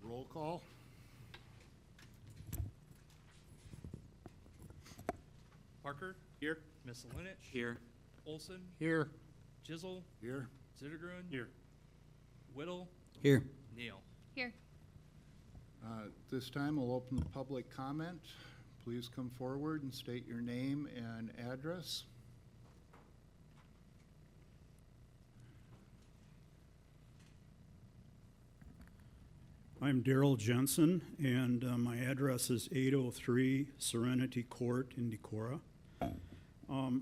Roll call. Parker? Here. Misselinich? Here. Olson? Here. Jizzle? Here. Zittergrun? Here. Whittle? Here. Neal? Here. This time we'll open the public comment. Please come forward and state your name and address. I'm Daryl Jensen, and my address is 803 Serenity Court in Decorah.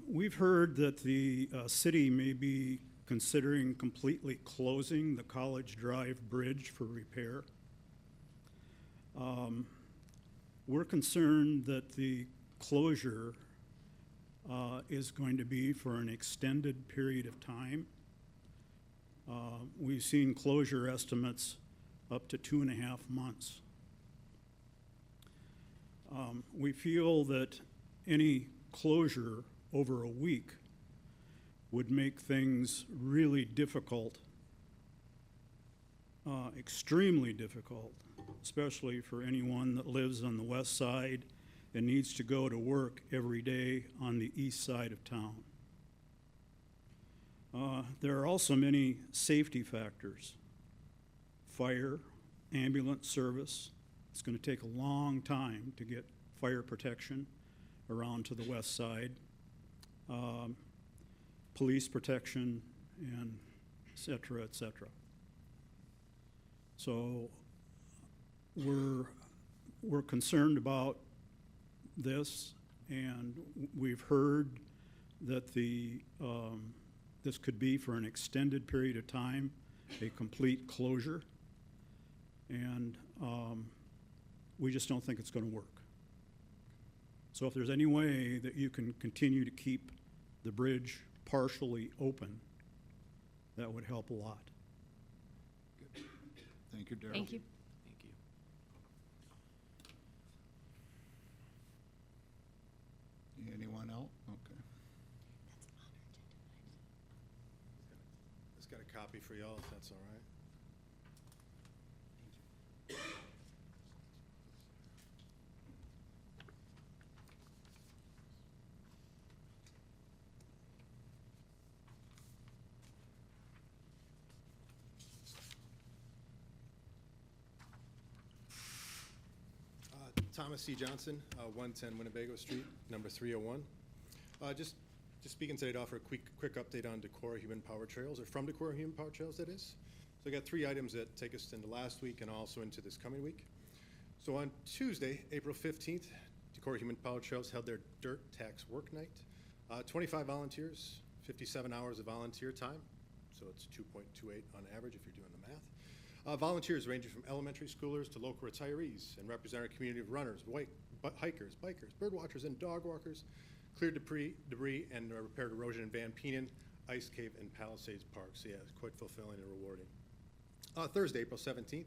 We've heard that the city may be considering completely closing the College Drive Bridge for repair. We're concerned that the closure is going to be for an extended period of time. We've seen closure estimates up to 2.5 months. We feel that any closure over a week would make things really difficult, extremely difficult, especially for anyone that lives on the west side and needs to go to work every day on the east side of town. There are also many safety factors. Fire, ambulance service. It's going to take a long time to get fire protection around to the west side. Police protection, and et cetera, et cetera. So we're concerned about this, and we've heard that this could be for an extended period of time, a complete closure, and we just don't think it's going to work. So if there's any way that you can continue to keep the bridge partially open, that would help a lot. Good. Thank you, Daryl. Thank you. Thank you. Anyone else? Okay. Just got a copy for y'all, if that's all right. Thomas C. Johnson, 110 Winnebago Street, number 301. Just speaking today to offer a quick update on Decorah Human Power Trails, or from Decorah Human Power Trails, that is. So I got 3 items that take us into last week and also into this coming week. So on Tuesday, April 15th, Decorah Human Power Trails held their Dirt Tax Work Night. 25 volunteers, 57 hours of volunteer time. So it's 2.28 on average if you're doing the math. Volunteers ranging from elementary schoolers to local retirees and represent our community of runners, hikers, bikers, bird watchers, and dog walkers, cleared debris and repaired erosion in Van Peenan, Ice Cave, and Palisades Parks. So yeah, it's quite fulfilling and rewarding. Thursday, April 17th,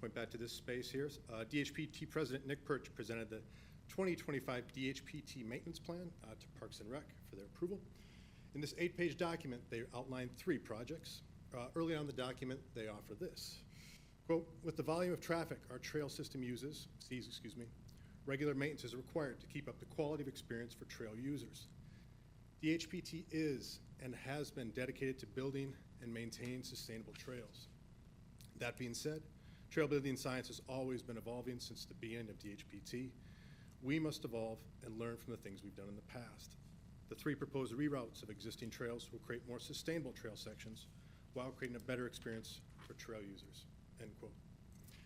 point back to this space here, DHPT President Nick Perch presented the 2025 DHPT Maintenance Plan to Parks and Rec for their approval. In this 8-page document, they outlined 3 projects. Early on in the document, they offer this. Quote, with the volume of traffic our trail system sees, regular maintenance is required to keep up the quality of experience for trail users. DHPT is and has been dedicated to building and maintaining sustainable trails. That being said, trail building science has always been evolving since the beginning of DHPT. We must evolve and learn from the things we've done in the past. The 3 proposed reroutes of existing trails will create more sustainable trail sections while creating a better experience for trail users, end quote.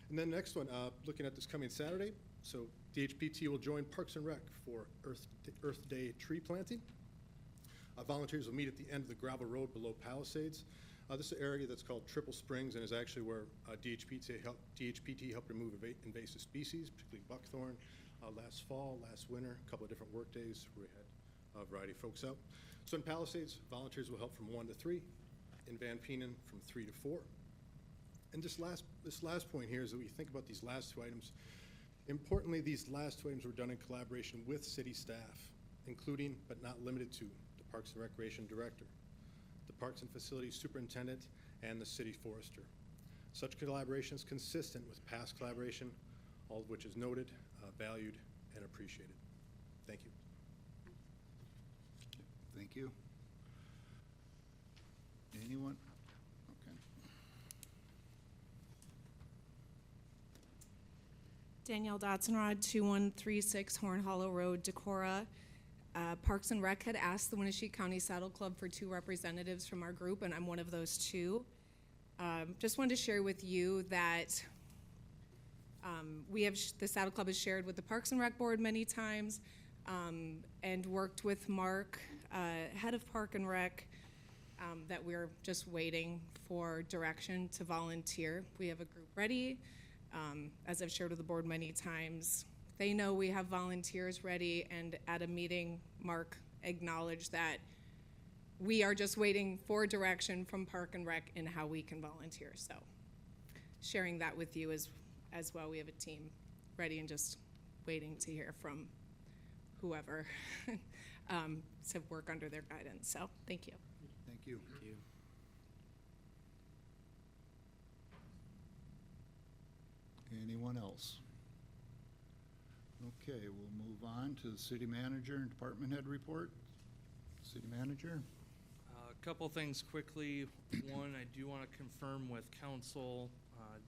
And then next one, looking at this coming Saturday, so DHPT will join Parks and Rec for Earth Day tree planting. Volunteers will meet at the end of the gravel road below Palisades. This is an area that's called Triple Springs and is actually where DHPT helped remove invasive species, particularly buckthorn, last fall, last winter, a couple of different work days where we had a variety of folks out. So in Palisades, volunteers will help from 1 to 3. In Van Peenan, from 3 to 4. And this last point here is that we think about these last 2 items. Importantly, these last 2 items were done in collaboration with city staff, including but not limited to the Parks and Recreation Director, the Parks and Facilities Superintendent, and the City Forester. Such collaboration is consistent with past collaboration, all of which is noted, valued, and appreciated. Thank you. Thank you. Anyone? Okay. Danielle Dotzenrod, 2136 Horn Hollow Road, Decorah. Parks and Rec had asked the Winnebago County Saddle Club for 2 representatives from our group, and I'm one of those 2. Just wanted to share with you that the Saddle Club has shared with the Parks and Rec Board many times, and worked with Mark, head of Park and Rec, that we're just waiting for direction to volunteer. We have a group ready. As I've shared with the board many times, they know we have volunteers ready, and at a meeting, Mark acknowledged that we are just waiting for direction from Park and Rec in how we can volunteer. So sharing that with you as well. We have a team ready and just waiting to hear from whoever to work under their guidance. So thank you. Thank you. Thank you. Anyone else? Okay, we'll move on to the city manager and department head report. City manager? A couple things quickly. One, I do want to confirm with council,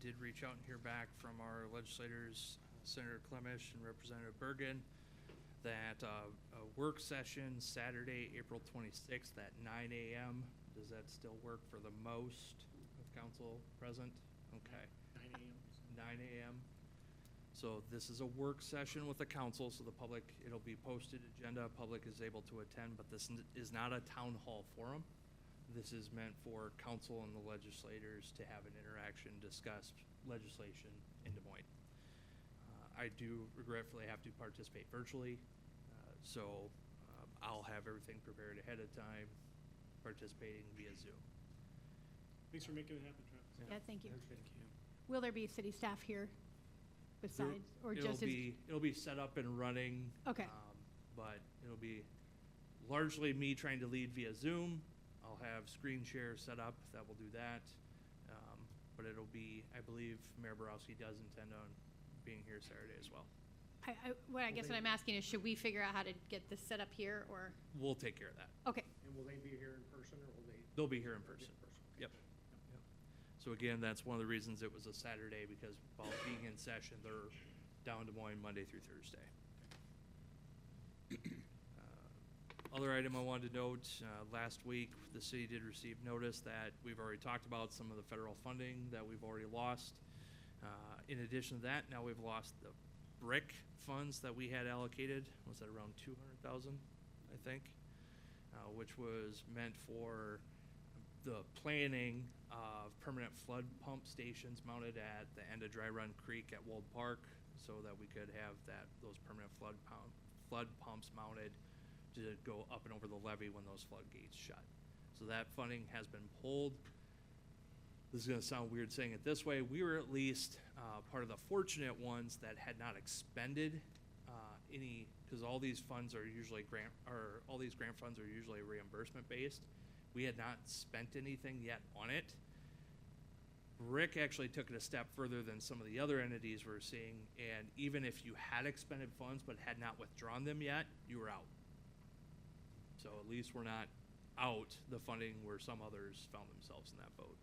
did reach out and hear back from our legislators, Senator Clemish and Representative Bergen, that a work session Saturday, April 26th at 9 a.m. Does that still work for the most of council present? Okay. 9 a.m. 9 a.m. So this is a work session with the council, so the public, it'll be posted agenda, public is able to attend, but this is not a town hall forum. This is meant for council and the legislators to have an interaction, discuss legislation in Des Moines. I do regretfully have to participate virtually, so I'll have everything prepared ahead of time, participating via Zoom. Thanks for making it happen, Travis. Yeah, thank you. Thank you. Will there be city staff here besides, or It'll just? be set up and running. Okay. But it'll be largely me trying to lead via Zoom. I'll have screen share set up that will do that. But it'll be, I believe Mayor Borowski does intend on being here Saturday as well. I guess what I'm asking is, should we figure out how to get this set up here, or? We'll take care of that. Okay, And will they be here in person, or will they? They'll be here in person. Okay. Yep. Yep. So again, that's one of the reasons it was a Saturday, because while being in session, they're down Des Moines Monday through Thursday. Other item I wanted to note, last week, the city did receive notice that we've already talked about some of the federal funding that we've already lost. In addition to that, now we've lost the BRIC funds that we had allocated. Was that around 200,000, I think? Which was meant for the planning of permanent flood pump stations mounted at the end of Dry Run Creek at Wold Park, so that we could have those permanent flood pumps mounted to go up and over the levee when those floodgates shut. So that funding has been pulled. This is gonna sound weird saying it this way. We were at least part of the fortunate ones that had not expended any, because all these funds are usually all these grant funds are usually reimbursement based. We had not spent anything yet on it. Rick actually took it a step further than some of the other entities we're seeing, and even if you had expended funds but had not withdrawn them yet, you were out. So at least we're not out the funding where some others found themselves in that boat.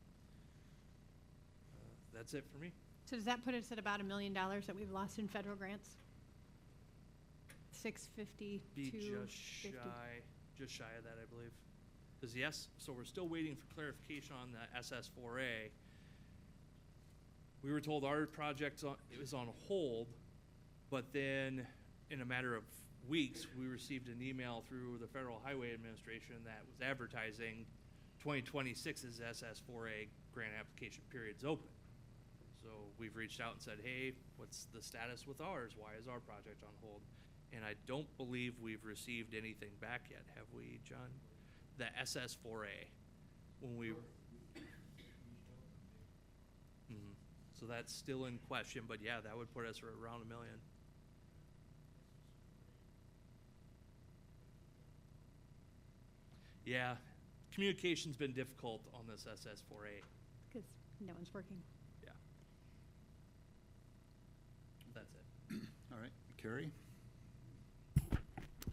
That's it for me. so does that put us at about $1 million that we've lost in federal grants? 650 Be to just shy of that, I believe. Because yes, so we're still waiting for clarification on the SS4A. We were told our project was on hold, but then in a matter of weeks, we received an email through the Federal Highway Administration that was advertising 2026's SS4A grant application period's open. So we've reached out and said, hey, what's the status with ours? Why is our project on hold? And I don't believe we've received anything back yet, have we, John? The SS4A, when we. Mhm. So that's still in question, but yeah, that would put us around $1 million. Yeah, communication's been difficult on this SS4A. because no one's working. Yeah. that's it. All right, Carrie?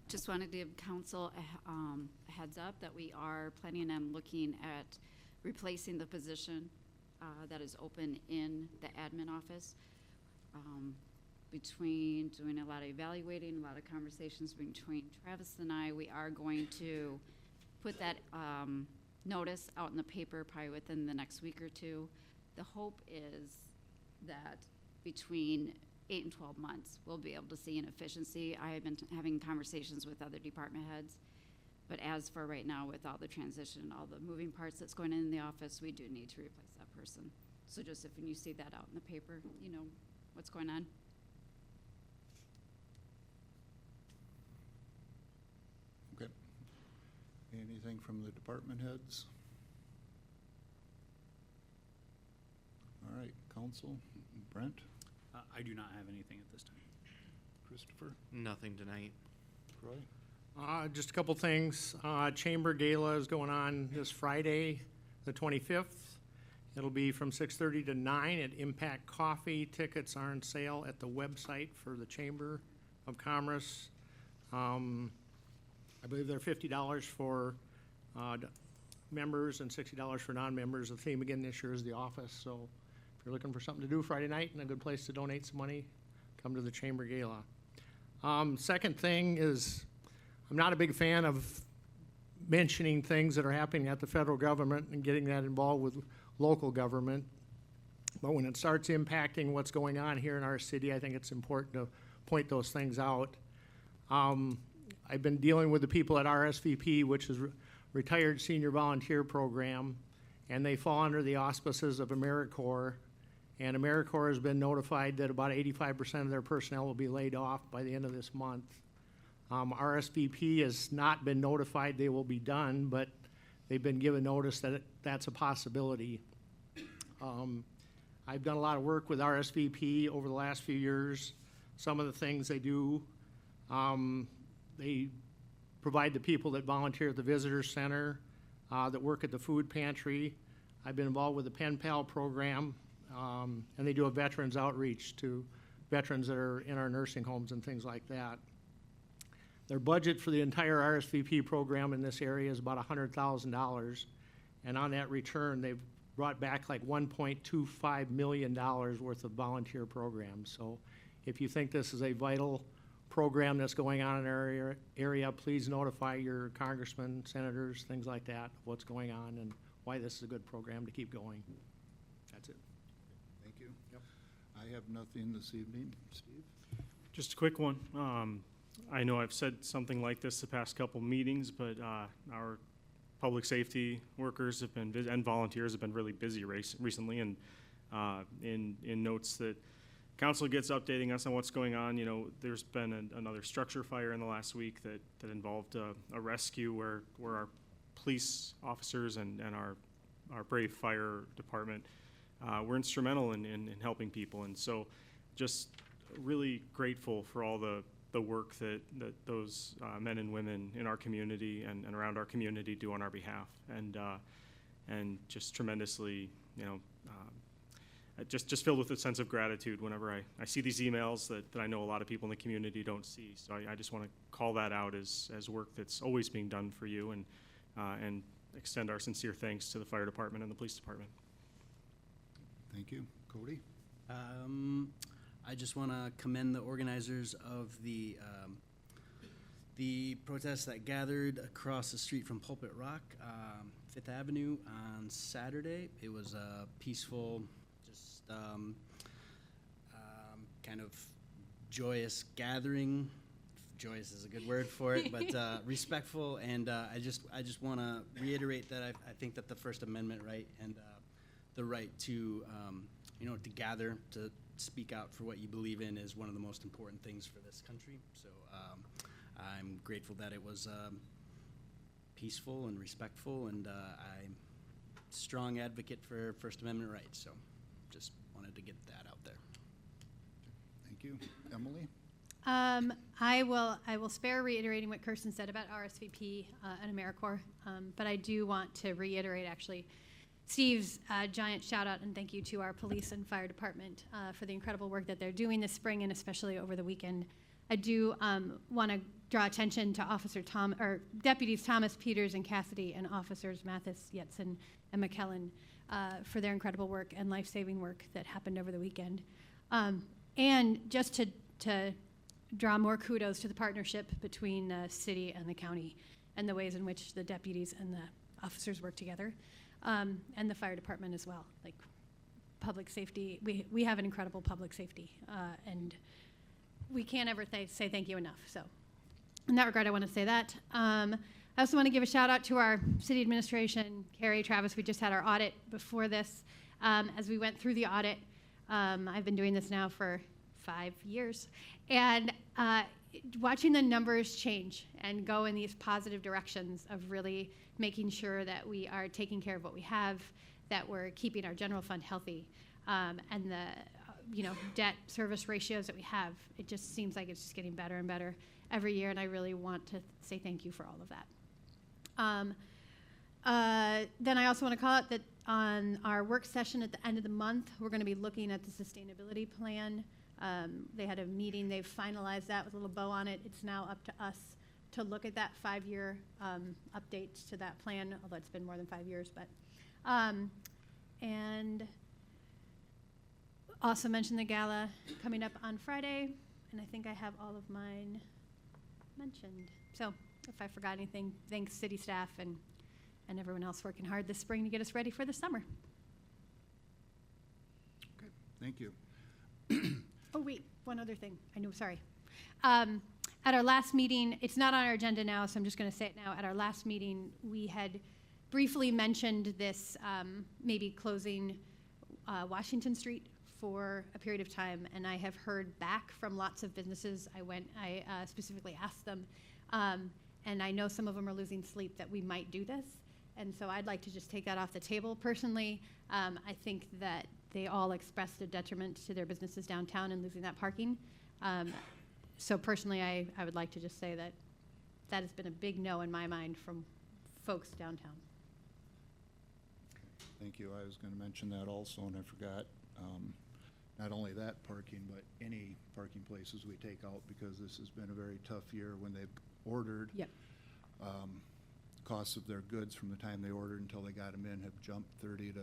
Just wanted to give council a heads up that we are planning on looking at replacing the position that is open in the admin office. Between doing a lot of evaluating, a lot of conversations between Travis and I, we are going to put that notice out in the paper probably within the next week or two. The hope is that between 8 and 12 months, we'll be able to see an efficiency. I have been having conversations with other department heads, but as for right now, with all the transition and all the moving parts that's going on in the office, we do need to replace that person. So just if you see that out in the paper, you know what's going on. Okay. Anything from the department heads? All right, council, Brent, I do not have anything at this time. Christopher, Nothing tonight. Troy? Just a couple things. Chamber Gala is going on this Friday, the 25th. It'll be from 6:30 to 9 at Impact Coffee. Tickets are on sale at the website for the Chamber of Commerce. I believe they're $50 for members and $60 for non-members. The theme again this year is the office, so if you're looking for something to do Friday night and a good place to donate some money, come to the Chamber Gala. Second thing is, I'm not a big fan of mentioning things that are happening at the federal government and getting that involved with local government. But when it starts impacting what's going on here in our city, I think it's important to point those things out. I've been dealing with the people at RSVP, which is Retired Senior Volunteer Program, and they fall under the auspices of AmeriCorps. And AmeriCorps has been notified that about 85% of their personnel will be laid off by the end of this month. RSVP has not been notified they will be done, but they've been given notice that that's a possibility. I've done a lot of work with RSVP over the last few years. Some of the things they do, they provide the people that volunteer at the visitor center, that work at the food pantry. I've been involved with the Pen Pal program, and they do a veterans outreach to veterans that are in our nursing homes and things like that. Their budget for the entire RSVP program in this area is about $100,000, and on that return, they've brought back like $1.25 million worth of volunteer programs. So if you think this is a vital program that's going on in our area, please notify your congressmen, senators, things like that, what's going on and why this is a good program to keep going. That's it. Thank you. Yep. I have nothing this evening. Steve? Just a quick one. I know I've said something like this the past couple meetings, but our public safety workers have been busy, and volunteers have been really busy recently, and in notes that council gets updating us on what's going on. You know, there's been another structure fire in the last week that involved a rescue where our police officers and our brave fire department were instrumental in helping people, and so just really grateful for all the work that those men and women in our community and around our community do on our behalf, and just tremendously, you know, just filled with a sense of gratitude whenever I see these emails that I know a lot of people in the community don't see. So I just want to call that out as work that's always being done for you, and extend our sincere thanks to the fire department and the police department. Thank you. Cody? I just want to commend the organizers of the protests that gathered across the street from Pulpit Rock, Fifth Avenue on Saturday. It was a peaceful, just kind of joyous gathering. Joyous is a good word for it, but respectful. And I just want to reiterate that I think that the First Amendment right and the right to to gather, to speak out for what you believe in is one of the most important things for this country. So I'm grateful that it was peaceful and respectful, and I'm a strong advocate for First Amendment rights. So just wanted to get that out there. Thank you. Emily? I will spare reiterating what Kirsten said about RSVP and AmeriCorps, but I do want to reiterate actually Steve's giant shout out and thank you to our police and fire department for the incredible work that they're doing this spring and especially over the weekend. I do want to draw attention to Deputies Thomas, Peters, and Cassidy, and Officers Mathis, Yetzen, and McKellen for their incredible work and life-saving work that happened over the weekend. And just to draw more kudos to the partnership between the city and the county and the ways in which the deputies and the officers work together, and the fire department as well. Like public safety, we have an incredible public safety, and we can't ever say thank you enough. So in that regard, I want to say that. I also want to give a shout out to our city administration, Carrie, Travis. We just had our audit before this. As we went through the audit, I've been doing this now for 5 years, and watching the numbers change and go in these positive directions of really making sure that we are taking care of what we have, that we're keeping our general fund healthy, and the debt service ratios that we have, it just seems like it's just getting better and better every year, and I really want to say thank you for all of that. Then I also want to call out that on our work session at the end of the month, we're going to be looking at the sustainability plan. They had a meeting, they've finalized that with a little bow on it. It's now up to us to look at that 5-year update to that plan, although it's been more than 5 years. But and also mentioned the gala coming up on Friday, and I think I have all of mine mentioned. So if I forgot anything, thanks city staff and everyone else working hard this spring to get us ready for the summer. Okay, thank you. Oh, wait, one other thing. I know, sorry. At our last meeting, it's not on our agenda now, so I'm just going to say it now. At our last meeting, we had briefly mentioned this maybe closing Washington Street for a period of time, and I have heard back from lots of businesses. I specifically asked them, and I know some of them are losing sleep that we might do this, and so I'd like to just take that off the table personally. I think that they all expressed a detriment to their businesses downtown and losing that parking. So personally, I would like to just say that that has been a big no in my mind from folks downtown. Thank you. I was going to mention that also, and I forgot. Not only that parking, but any parking places we take out, because this has been a very tough year when they've ordered. Yep. Costs of their goods from the time they ordered until they got them in have jumped 30 to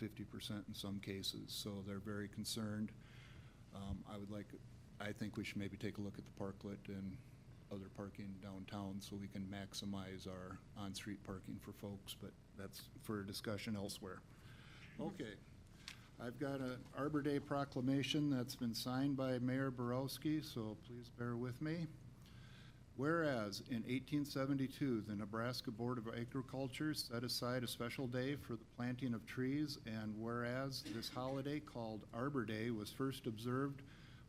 50% in some cases. So they're very concerned. I think we should maybe take a look at the parklet and other parking downtown so we can maximize our on-street parking for folks, but that's for discussion elsewhere. Okay. I've got an Arbor Day proclamation that's been signed by Mayor Borowski, so please bear with me. Whereas in 1872, the Nebraska Board of Agriculture set aside a special day for the planting of trees, and whereas this holiday called Arbor Day was first observed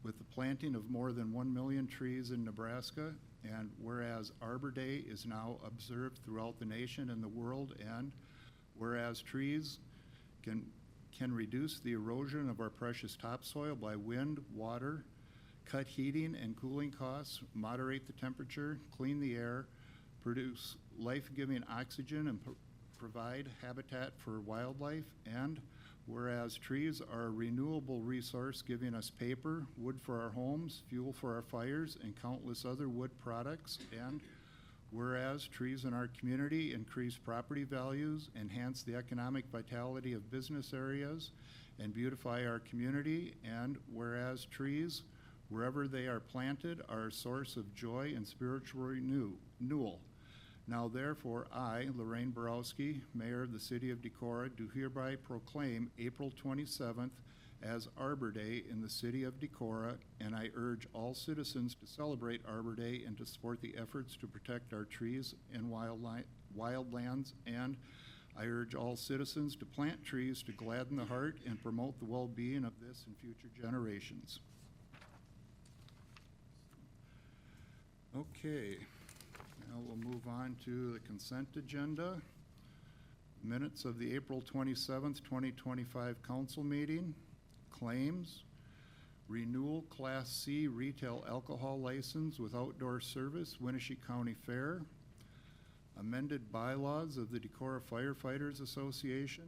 with the planting of more than 1 million trees in Nebraska, and whereas Arbor Day is now observed throughout the nation and the world, and whereas trees can reduce the erosion of our precious topsoil by wind, water, cut heating and cooling costs, moderate the temperature, clean the air, produce life-giving oxygen, and provide habitat for wildlife, and whereas trees are a renewable resource giving us paper, wood for our homes, fuel for our fires, and countless other wood products, and whereas trees in our community increase property values, enhance the economic vitality of business areas, and beautify our community, and whereas trees, wherever they are planted, are a source of joy and spiritual renewal. Now therefore, I, Lorraine Borowski, Mayor of the City of Decorah, do hereby proclaim April 27th as Arbor Day in the City of Decorah, and I urge all citizens to celebrate Arbor Day and to support the efforts to protect our trees and wildlands, and I urge all citizens to plant trees to gladden the heart and promote the well-being of this and future generations. Okay. Now we'll move on to the consent agenda. Minutes of the April 27th, 2025 council meeting. Claims. Renewal Class C retail alcohol license with outdoor service, Winnebago County Fair. Amended bylaws of the Decorah Firefighters Association.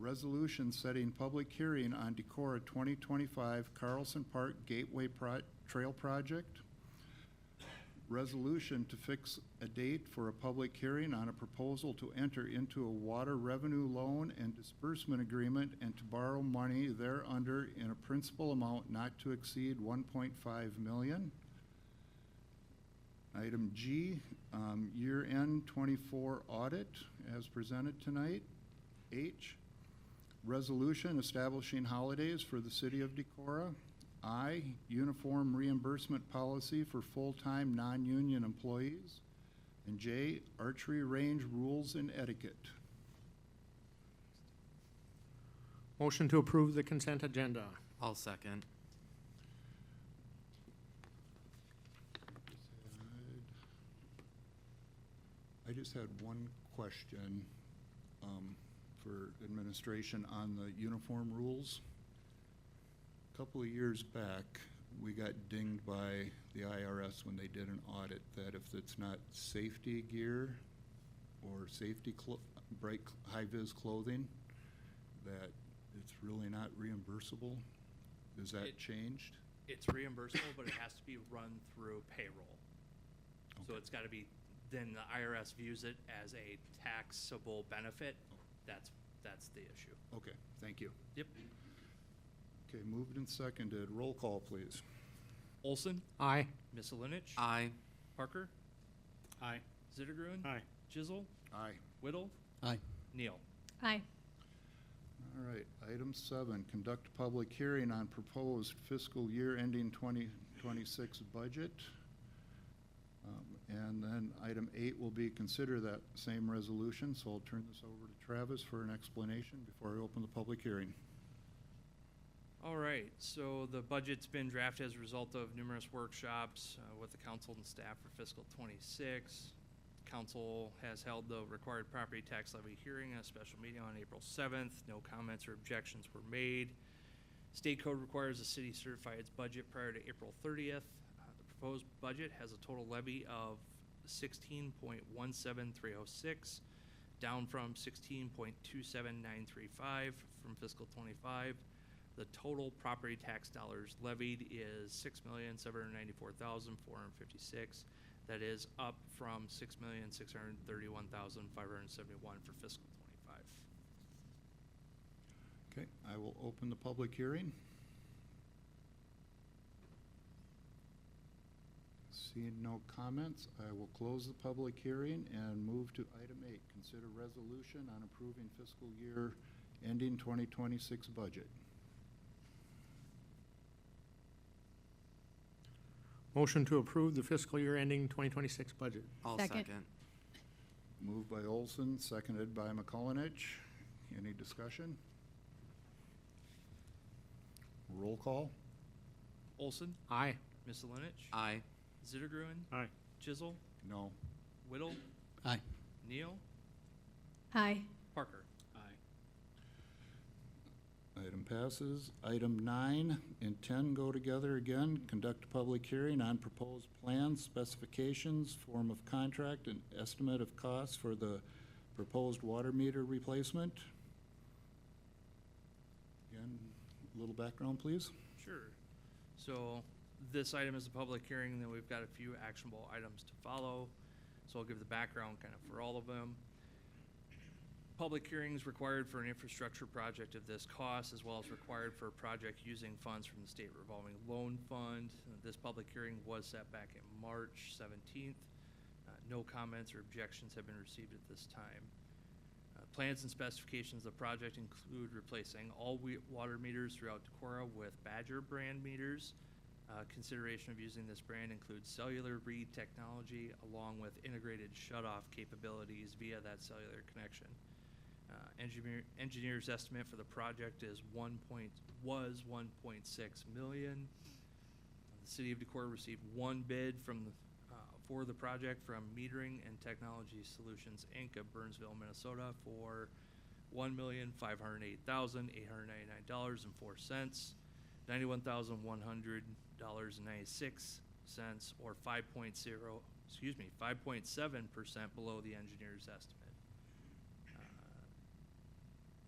Resolution setting public hearing on Decorah 2025 Carlson Park Gateway Trail Project. Resolution to fix a date for a public hearing on a proposal to enter into a water revenue loan and disbursement agreement and to borrow money thereunder in a principal amount not to exceed $1.5 million. Item G, year-end 24 audit as presented tonight. H, resolution establishing holidays for the city of Decorah. I, uniform reimbursement policy for full-time non-union employees. And J, archery range rules and etiquette. Motion to approve the consent agenda. I'll second. I just had one question for administration on the uniform rules. A couple of years back, we got dinged by the IRS when they did an audit that if it's not safety gear or safety bright high-vis clothing, that it's really not reimbursable. Is that changed? It's reimbursable, but it has to be run through payroll. So it's got to be, then the IRS views it as a taxable benefit. That's the issue. Okay, thank you. Yep. Okay, moved and seconded. Roll call, please. Olson, Aye. Misselinich, Aye. Parker, Aye. Zittergruen, Aye. Chisel, Aye. Whittle, Aye. Neal. Aye. All right, item 7, conduct a public hearing on proposed fiscal year ending 2026 budget. And then item 8 will be consider that same resolution, so I'll turn this over to Travis for an explanation before I open the public hearing. All right, so the budget's been drafted as a result of numerous workshops with the council and staff for fiscal '26. Council has held the required property tax levy hearing at a special meeting on April 7th. No comments or objections were made. State code requires the city certify its budget prior to April 30th. The proposed budget has a total levy of $16.17306, down from $16.27935 from fiscal '25. The total property tax dollars levied is $6,794,456. That is up from $6,631,571 for fiscal '25. Okay, I will open the public hearing. Seeing no comments, I will close the public hearing and move to item 8, consider resolution on approving fiscal year ending 2026 budget. Motion to approve the fiscal year ending 2026 budget. I'll Second. second. Moved by Olson, seconded by McCullinich. Any discussion? Roll call? Olson, Aye. Misselinich, Aye. Zittergruen, Aye. Chisel, No. Whittle, Aye. Neal, Aye. Parker. Item passes. Item 9 and 10 go together again. Conduct a public hearing on proposed plans, specifications, form of contract, and estimate of costs for the proposed water meter replacement. Again, a little background, please. Sure. So this item is a public hearing, and then we've got a few actionable items to follow. So I'll give the background kind of for all of them. Public hearings required for an infrastructure project of this cost, as well as required for a project using funds from the State Revolving Loan Fund. This public hearing was set back in March 17th. No comments or objections have been received at this time. Plans and specifications of the project include replacing all water meters throughout Decorah with Badger brand meters. Consideration of using this brand includes cellular read technology along with integrated shutoff capabilities via that cellular connection. Engineer's estimate for the project is was 1.6 million. The city of Decorah received one bid from for the project from Metering and Technology Solutions Inc. of Burnsville, Minnesota for $1,508,899.04, $91,100.96, or 5.7% below the engineer's estimate.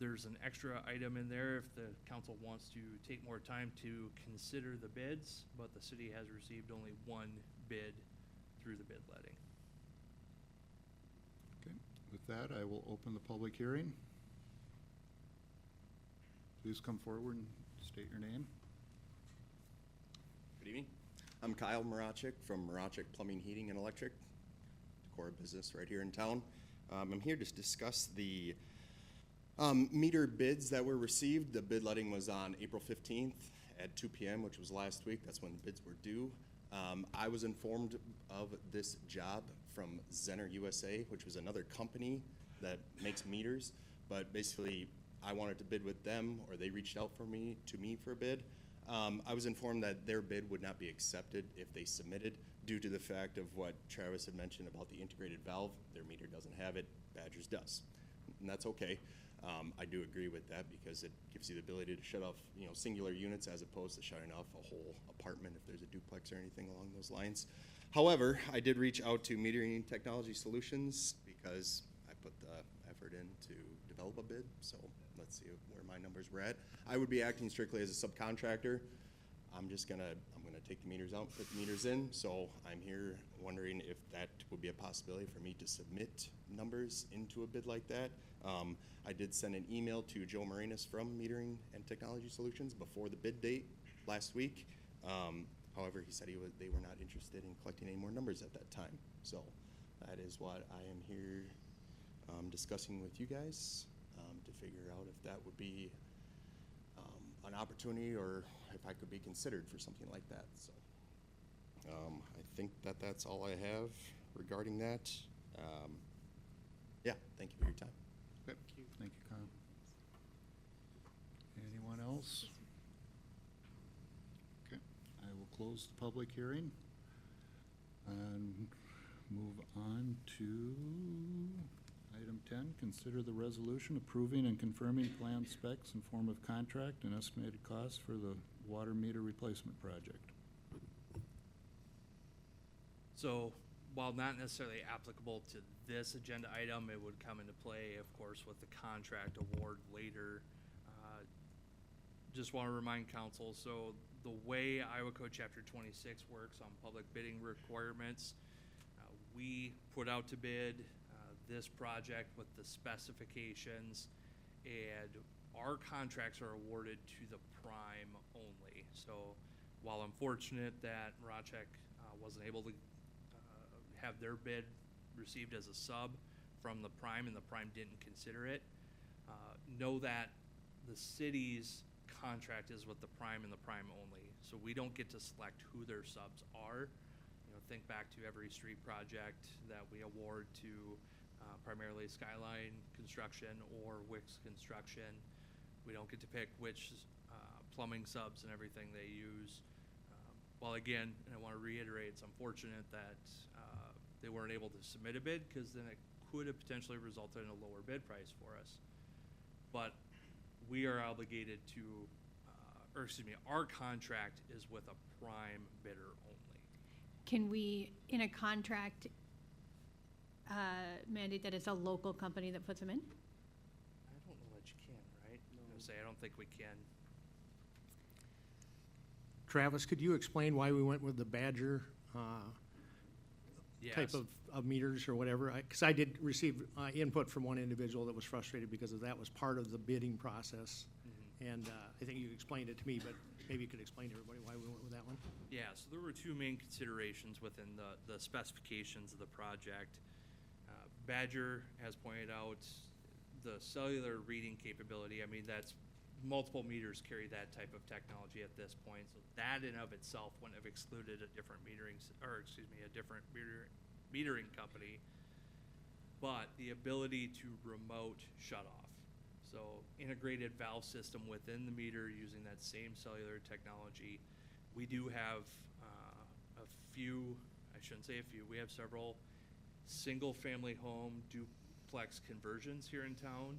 There's an extra item in there if the council wants to take more time to consider the bids, but the city has received only one bid through the bid letting. Okay, with that, I will open the public hearing. Please come forward and state your name. Good evening. I'm Kyle Marachik from Marachik Plumbing, Heating, and Electric, Decorah business right here in town. I'm here to discuss the meter bids that were received. The bid letting was on April 15th at 2 p.m., which was last week. That's when the bids were due. I was informed of this job from Zenner USA, which was another company that makes meters, but basically I wanted to bid with them, or they reached out to me for a bid. I was informed that their bid would not be accepted if they submitted due to the fact of what Travis had mentioned about the integrated valve. Their meter doesn't have it, Badger's does, and that's okay. I do agree with that because it gives you the ability to shut off, singular units as opposed to shutting off a whole apartment if there's a duplex or anything along those lines. However, I did reach out to Metering Technology Solutions because I put the effort in to develop a bid, so let's see where my numbers were at. I would be acting strictly as a subcontractor. I'm gonna take the meters out, put the meters in, so I'm here wondering if that would be a possibility for me to submit numbers into a bid like that. I did send an email to Joe Marinas from Metering and Technology Solutions before the bid date last week. However, he said they were not interested in collecting any more numbers at that time. So that is what I am here discussing with you guys to figure out if that would be an opportunity or if I could be considered for something like that. So I think that's all I have regarding that. Yeah, thank you for your time. Okay, thank you, Kyle. Anyone else? Okay, I will close the public hearing and move on to item 10. Consider the resolution approving and confirming plan specs in form of contract and estimated costs for the water meter replacement project. So while not necessarily applicable to this agenda item, it would come into play, of course, with the contract award later. Just want to remind council, so the way Iowa Code Chapter 26 works on public bidding requirements, we put out to bid this project with the specifications, and our contracts are awarded to the prime only. So while I'm fortunate that Marachik wasn't able to have their bid received as a sub from the prime and the prime didn't consider it, know that the city's contract is with the prime and the prime only. So we don't get to select who their subs are. Think back to every street project that we award to primarily Skyline Construction or Wix Construction. We don't get to pick which plumbing subs and everything they use. Well, again, and I want to reiterate, it's unfortunate that they weren't able to submit a bid because then it could have potentially resulted in a lower bid price for us. But we are obligated to, our contract is with a prime bidder only. Can we, in a contract, mandate that it's a local company that puts them in? I don't know that you can, right? I don't think we can. Travis, could you explain why we went with the Badger type Yes. of meters or whatever? Because I did receive input from one individual that was frustrated because of that was part of the bidding process. And I think you explained it to me, but maybe you could explain to everybody why we went with that one. Yeah, so there were two main considerations within the specifications of the project. Badger has pointed out the cellular reading capability. I mean, that's multiple meters carry that type of technology at this point. So that in of itself wouldn't have excluded a different metering company. But the ability to remote shut off. So integrated valve system within the meter using that same cellular technology. We do have a few, I shouldn't say a few, we have several single-family home duplex conversions here in town,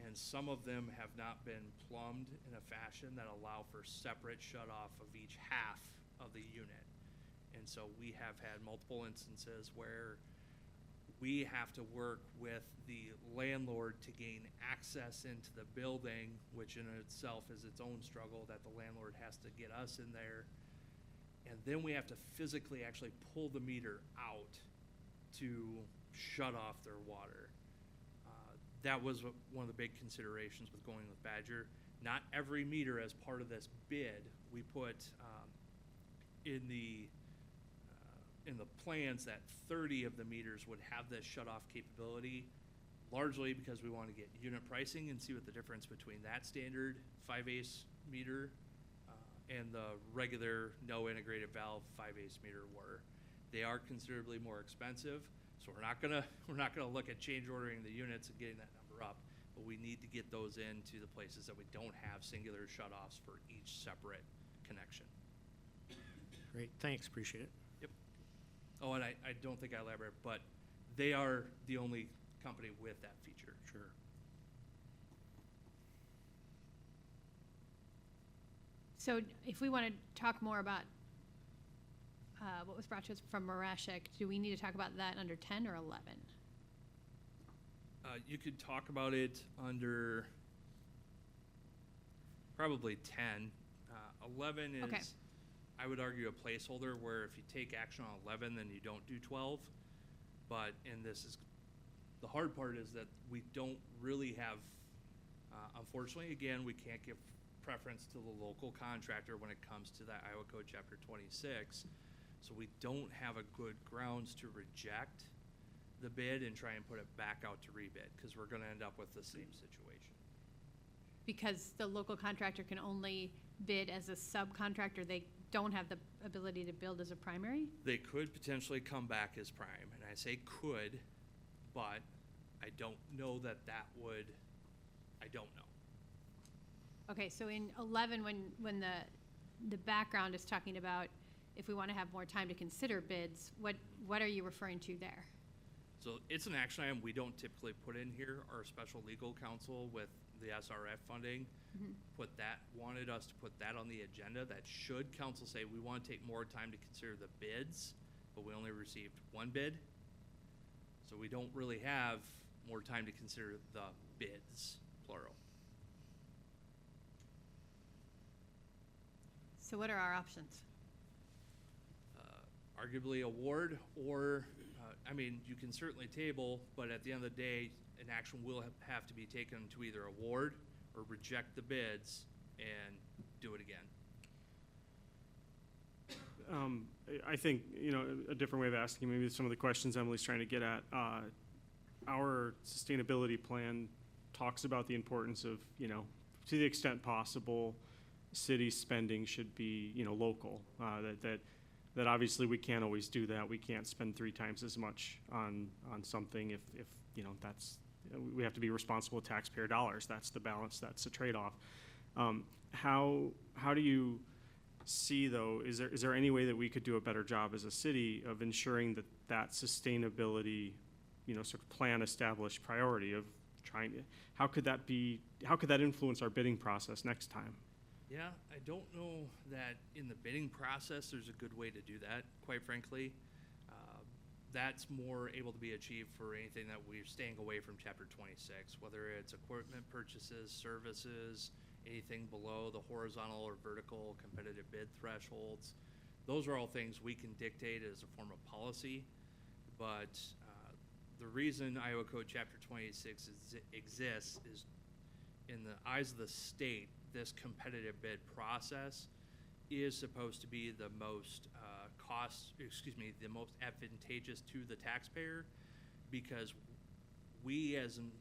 and some of them have not been plumbed in a fashion that allow for separate shut-off of each half of the unit. And so we have had multiple instances where we have to work with the landlord to gain access into the building, which in itself is its own struggle, that the landlord has to get us in there. And then we have to physically actually pull the meter out to shut off their water. That was one of the big considerations with going with Badger. Not every meter as part of this bid, we put in the plans that 30 of the meters would have this shut-off capability, largely because we want to get unit pricing and see what the difference between that standard 5/8 meter and the regular no integrated valve 5/8 meter were. They are considerably more expensive, so we're not gonna look at change ordering the units and getting that number up, but we need to get those into the places that we don't have singular shutoffs for each separate connection. Great, thanks, appreciate it. Yep. Oh, and I don't think I elaborated, but they are the only company with that feature. Sure. So if we want to talk more about what was brought to us from Marashek, do we need to talk about that under 10 or 11? You could talk about it under probably 10. 11 is, Okay. I would argue, a placeholder where if you take action on 11, then you don't do 12. But, and this is, the hard part is that we don't really have, unfortunately, again, we can't give preference to the local contractor when it comes to that Iowa Code Chapter 26. So we don't have a good grounds to reject the bid and try and put it back out to rebid, because we're gonna end up with the same situation. Because the local contractor can only bid as a subcontractor, they don't have the ability to build as a primary? They could potentially come back as prime, and I say could, but I don't know that would, I don't know. Okay, so in 11, when the background is talking about if we want to have more time to consider bids, what are you referring to there? So it's an action item we don't typically put in here. Our special legal counsel with the SRF funding wanted us to put that on the agenda. That should council say we want to take more time to consider the bids, but we only received one bid. So we don't really have more time to consider the bids, plural. So what are our options? Arguably award, or, I mean, you can certainly table, but at the end of the day, an action will have to be taken to either award or reject the bids and do it again. I think, a different way of asking maybe some of the questions Emily's trying to get at. Our sustainability plan talks about the importance of, to the extent possible, city spending should be, local. That obviously we can't always do that. We can't spend 3 times as much on something if that's, we have to be responsible with taxpayer dollars. That's the balance, that's the trade-off. How do you see, though, is there any way that we could do a better job as a city of ensuring that sustainability, sort of plan established priority of trying to, how could that influence our bidding process next time? Yeah, I don't know that in the bidding process there's a good way to do that, quite frankly. That's more able to be achieved for anything that we're staying away from Chapter 26, whether it's equipment purchases, services, anything below the horizontal or vertical competitive bid thresholds. Those are all things we can dictate as a form of policy, but the reason Iowa Code Chapter 26 exists is, in the eyes of the state, this competitive bid process is supposed to be the most the most advantageous to the taxpayer, because we as an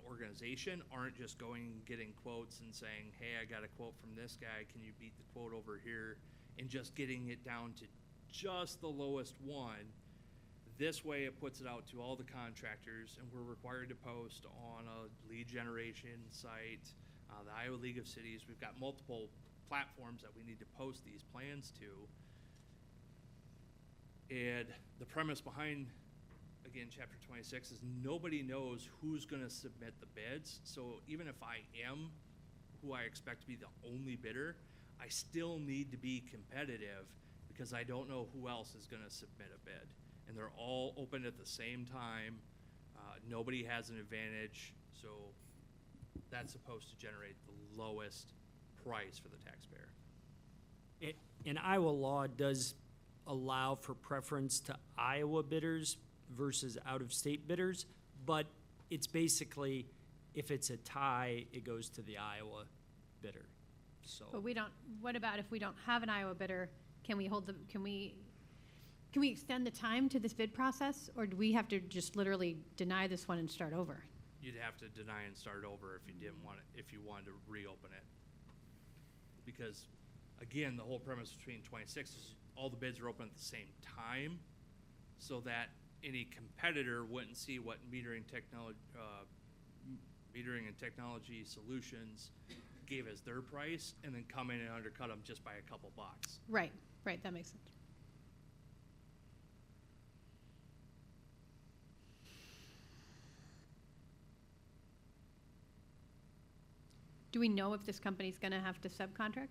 organization aren't just going and getting quotes and saying, hey, I got a quote from this guy, can you beat the quote over here, and just getting it down to just the lowest one. This way it puts it out to all the contractors, and we're required to post on a lead generation site, the Iowa League of Cities. We've got multiple platforms that we need to post these plans to. And the premise behind, again, Chapter 26 is nobody knows who's gonna submit the bids. So even if I am who I expect to be the only bidder, I still need to be competitive because I don't know who else is gonna submit a bid. and they're all open at the same time. Nobody has an advantage, so that's supposed to generate the lowest price for the taxpayer. And Iowa law does allow for preference to Iowa bidders versus out-of-state bidders, but it's basically, if it's a tie, it goes to the Iowa bidder, so. But we don't, what about if we don't have an Iowa bidder? Can we extend the time to this bid process, or do we have to just literally deny this one and start over? You'd have to deny and start over if you didn't want it, if you wanted to reopen it. Because, again, the whole premise between 26 is all the bids are open at the same time, so that any competitor wouldn't see what metering and technology solutions gave as their price, and then come in and undercut them just by a couple bucks. Right, that makes sense. Do we know if this company's gonna have to subcontract?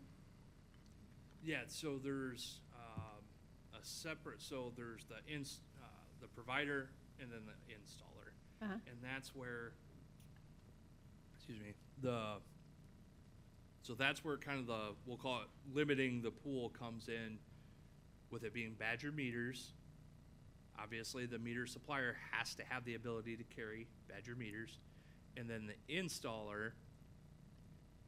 Yeah, so there's a separate, so there's the provider and then the installer. Uh-huh. And that's where, excuse me, so that's where kind of we'll call it limiting the pool comes in, with it being Badger meters. Obviously, the meter supplier has to have the ability to carry Badger meters. And then the installer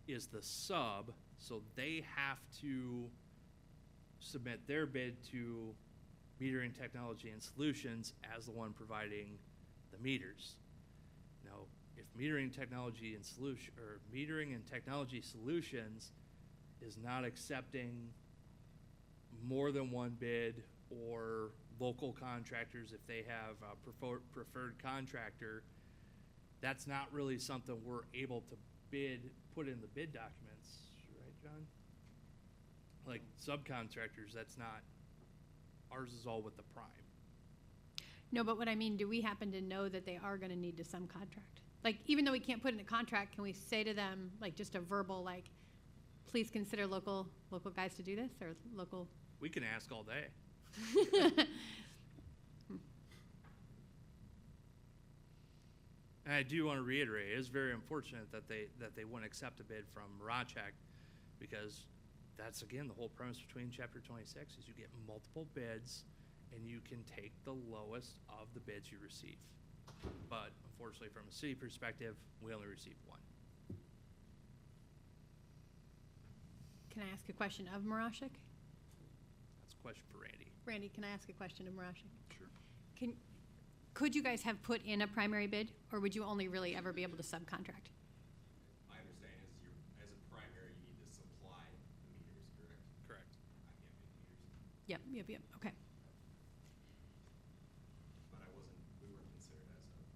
is the sub, so they have to submit their bid to Metering Technology and Solutions as the one providing the meters. Now, if Metering Technology and Solutions is not accepting more than one bid, or local contractors, if they have a preferred contractor, that's not really something we're able to put in the bid documents, right, John? Like subcontractors, that's not, ours is all with the prime. No, but what I mean, do we happen to know that they are gonna need to subcontract? Like, even though we can't put in a contract, can we say to them, like, just a verbal, like, please consider local guys to do this, or local? We can ask all day. And I do want to reiterate, it is very unfortunate that they wouldn't accept a bid from Marachek, because that's, again, the whole premise between Chapter 26 is you get multiple bids and you can take the lowest of the bids you receive. But unfortunately, from a city perspective, we only received one. Can I ask a question of Marashek? That's a question for Randy. Randy, can I ask a question of Marashek? Sure. Could you guys have put in a primary bid, or would you only really ever be able to subcontract? My understanding is as a primary, you need to supply the meters, correct? Correct. I can't make meters. Yep, okay. But we weren't considered as a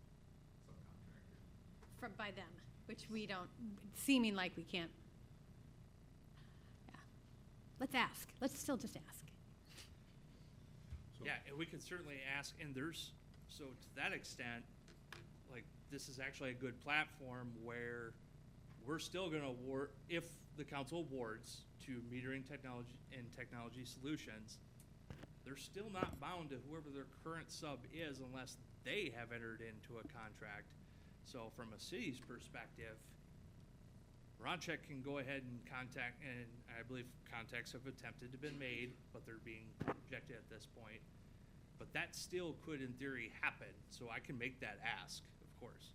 subcontractor. By them, which we don't, seeming like we can't. Yeah. Let's ask. Let's still just ask. Yeah, and we can certainly ask, and so to that extent, like, this is actually a good platform where we're still gonna award, if the council awards to Metering Technology and Technology Solutions, they're still not bound to whoever their current sub is unless they have entered into a contract. So from a city's perspective, Roncheck can go ahead and contact, and I believe contacts have attempted to been made, but they're being rejected at this point. But that still could, in theory, happen, so I can make that ask, of course.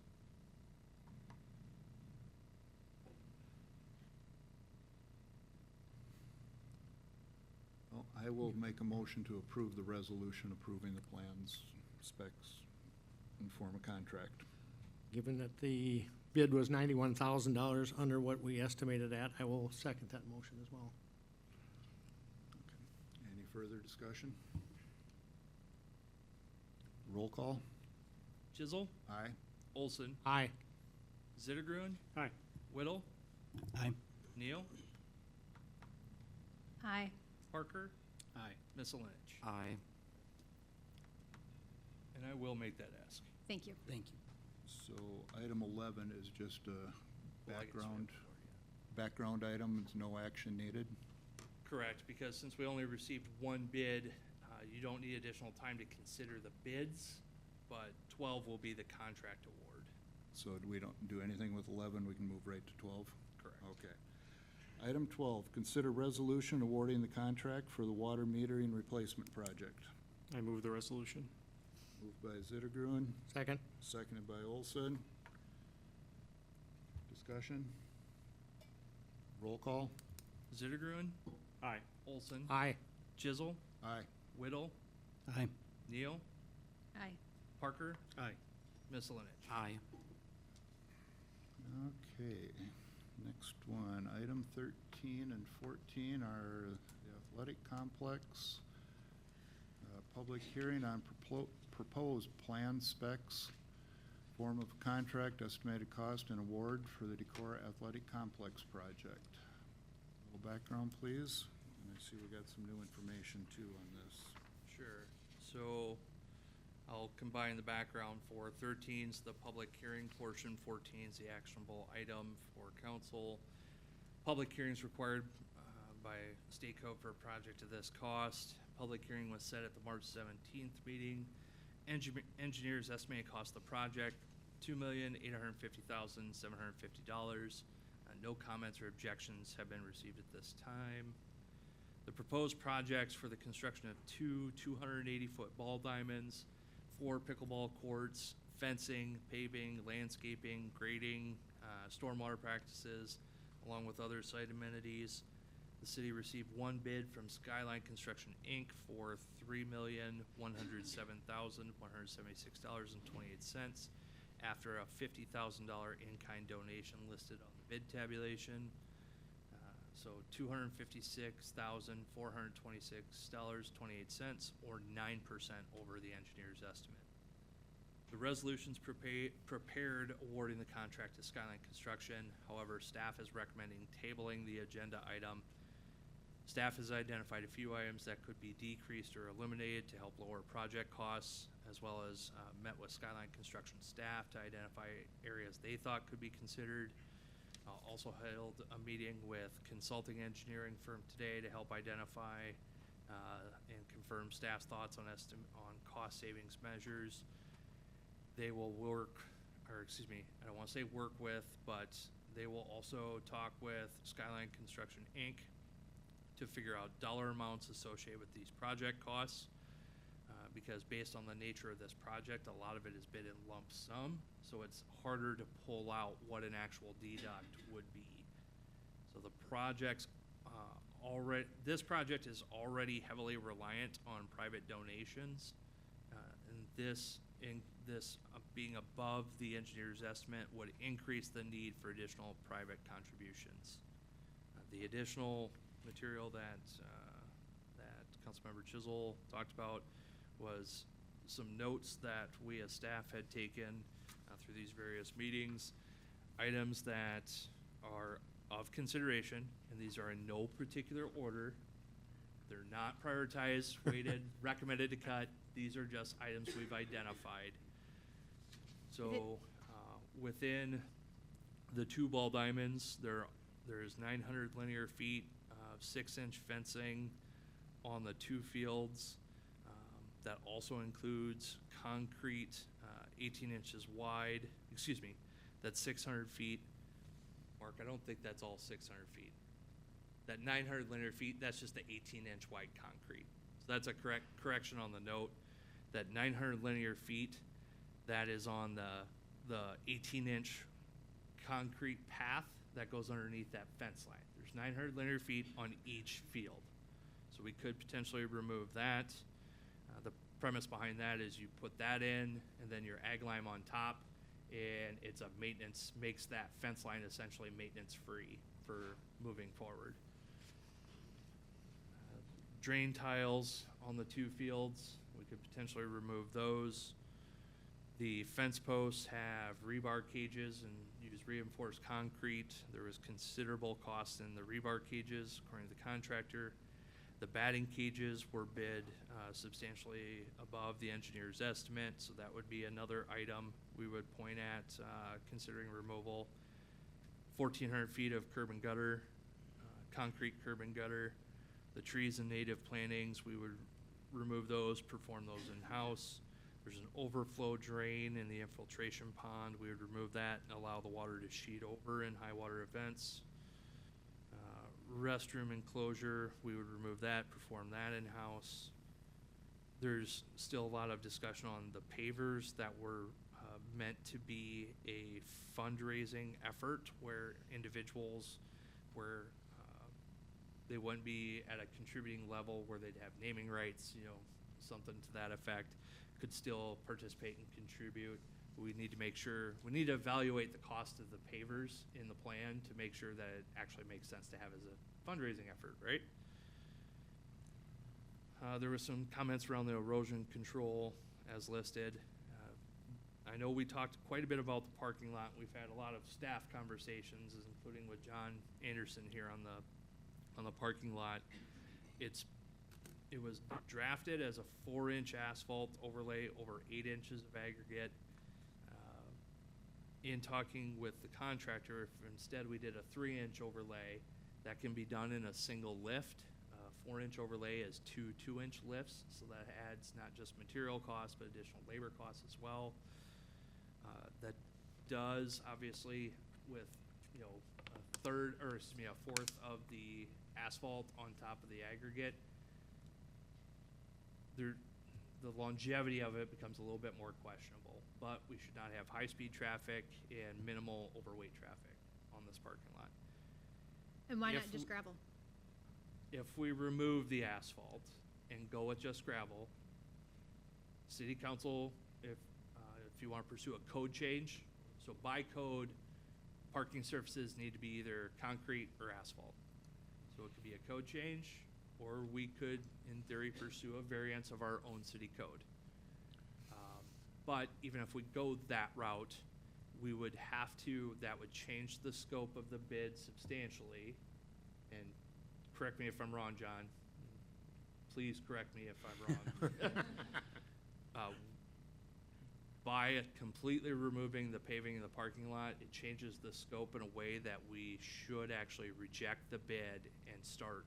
Well, I will make a motion to approve the resolution approving the plans, specs, and form a contract. Given that the bid was $91,000 under what we estimated at, I will second that motion as well. Okay. Any further discussion? Roll call? Chisel, Aye. Olson, Aye. Zittergruen, Aye. Whittle, Aye. Neal, Aye. Parker, Aye. Misselinich. Aye. And I will make that ask. Thank you. Thank you. So item 11 is just a Well, I guess we have background, before, background item, it's no action needed. Correct, because since we only received one bid, You don't need additional time to consider the bids, but 12 will be the contract award. So we don't do anything with 11, we can move right to 12? Correct. Okay. Item 12, consider resolution awarding the contract for the water metering replacement project. I move the resolution. Moved by Zittergruen, Second? seconded by Olson. Discussion? Roll call? Zittergruen, Aye. Olson, Aye. Chisel, Aye. Whittle, Aye. Neal, Aye. Parker, Aye. Miscelinich. Aye. Okay, next one, item 13 and 14 are the athletic complex. Public hearing on proposed plan specs, form of contract, estimated cost, and award for the Decorah Athletic Complex project. A little background, please. And I see we got some new information too on this. Sure. So I'll combine the background for 13's the public hearing portion, 14's the actionable item for council. Public hearings required by state code for a project of this cost. Public hearing was set at the March 17th meeting. Engineers estimated cost of the project, $2,850,750. No comments or objections have been received at this time. The proposed projects for the construction of two 280-foot ball diamonds, 4 pickleball courts, fencing, paving, landscaping, grading, stormwater practices, along with other site amenities. The city received one bid from Skyline Construction, Inc. for $3,107,176.28 after a $50,000 in-kind donation listed on the bid tabulation. So $256,426.28, or 9% over the engineer's estimate. The resolution's prepared awarding the contract to Skyline Construction. However, staff is recommending tabling the agenda item. Staff has identified a few items that could be decreased or eliminated to help lower project costs, as well as met with Skyline Construction staff to identify areas they thought could be considered. Also held a meeting with consulting engineering firm today to help identify and confirm staff's thoughts on cost savings measures. They will work, or excuse me, I don't want to say work with, but they will also talk with Skyline Construction, Inc. to figure out dollar amounts associated with these project costs. Because based on the nature of this project, a lot of it is bid in lump sum, so it's harder to pull out what an actual deduct would be. So the project's this project is already heavily reliant on private donations, and this being above the engineer's estimate would increase the need for additional private contributions. The additional material that Councilmember Chisel talked about was some notes that we as staff had taken through these various meetings, items that are of consideration, and these are in no particular order. They're not prioritized, weighted, recommended to cut. These are just items we've identified. So within the 2 ball diamonds, there's 900 linear feet of 6-inch fencing on the 2 fields. That also includes concrete, 18 inches wide, that's 600 feet. Mark, I don't think that's all 600 feet. That 900 linear feet, that's just the 18-inch wide concrete. So that's a correction on the note. That 900 linear feet, that is on the 18-inch concrete path that goes underneath that fence line. There's 900 linear feet on each field. So we could potentially remove that. The premise behind that is you put that in and then your ag lime on top, and it's a maintenance, makes that fence line essentially maintenance free for moving forward. Drain tiles on the 2 fields, we could potentially remove those. The fence posts have rebar cages and use reinforced concrete. There was considerable cost in the rebar cages, according to the contractor. The batting cages were bid substantially above the engineer's estimate, so that would be another item we would point at considering removal. 1,400 feet of curb and gutter, concrete curb and gutter. The trees and native plantings, we would remove those, perform those in-house. There's an overflow drain in the infiltration pond. We would remove that and allow the water to sheet over in high water events. Restroom enclosure, we would remove that, perform that in-house. There's still a lot of discussion on the pavers that were meant to be a fundraising effort where individuals, where they wouldn't be at a contributing level where they'd have naming rights, you know, something to that effect, could still participate and contribute. We need to make sure, we need to evaluate the cost of the pavers in the plan to make sure that it actually makes sense to have as a fundraising effort, right? There was some comments around the erosion control as listed. I know we talked quite a bit about the parking lot. We've had a lot of staff conversations, including with John Anderson here on the parking lot. It was drafted as a 4-inch asphalt overlay over 8 inches of aggregate. In talking with the contractor, if instead we did a 3-inch overlay, that can be done in a single lift. 4-inch overlay is 2 2-inch lifts, so that adds not just material costs, but additional labor costs as well. That does, obviously, with, you know, a fourth of the asphalt on top of the aggregate, the longevity of it becomes a little bit more questionable, but we should not have high-speed traffic and minimal overweight traffic on this parking lot. And why If not just gravel? If we remove the asphalt and go with just gravel, city council, if you want to pursue a code change, so by code, parking surfaces need to be either concrete or asphalt. So it could be a code change, or we could, in theory, pursue a variance of our own city code. But even if we go that route, we would have to, that would change the scope of the bid substantially. And correct me if I'm wrong, John. Please correct me if I'm wrong. By completely removing the paving in the parking lot, it changes the scope in a way that we should actually reject the bid and start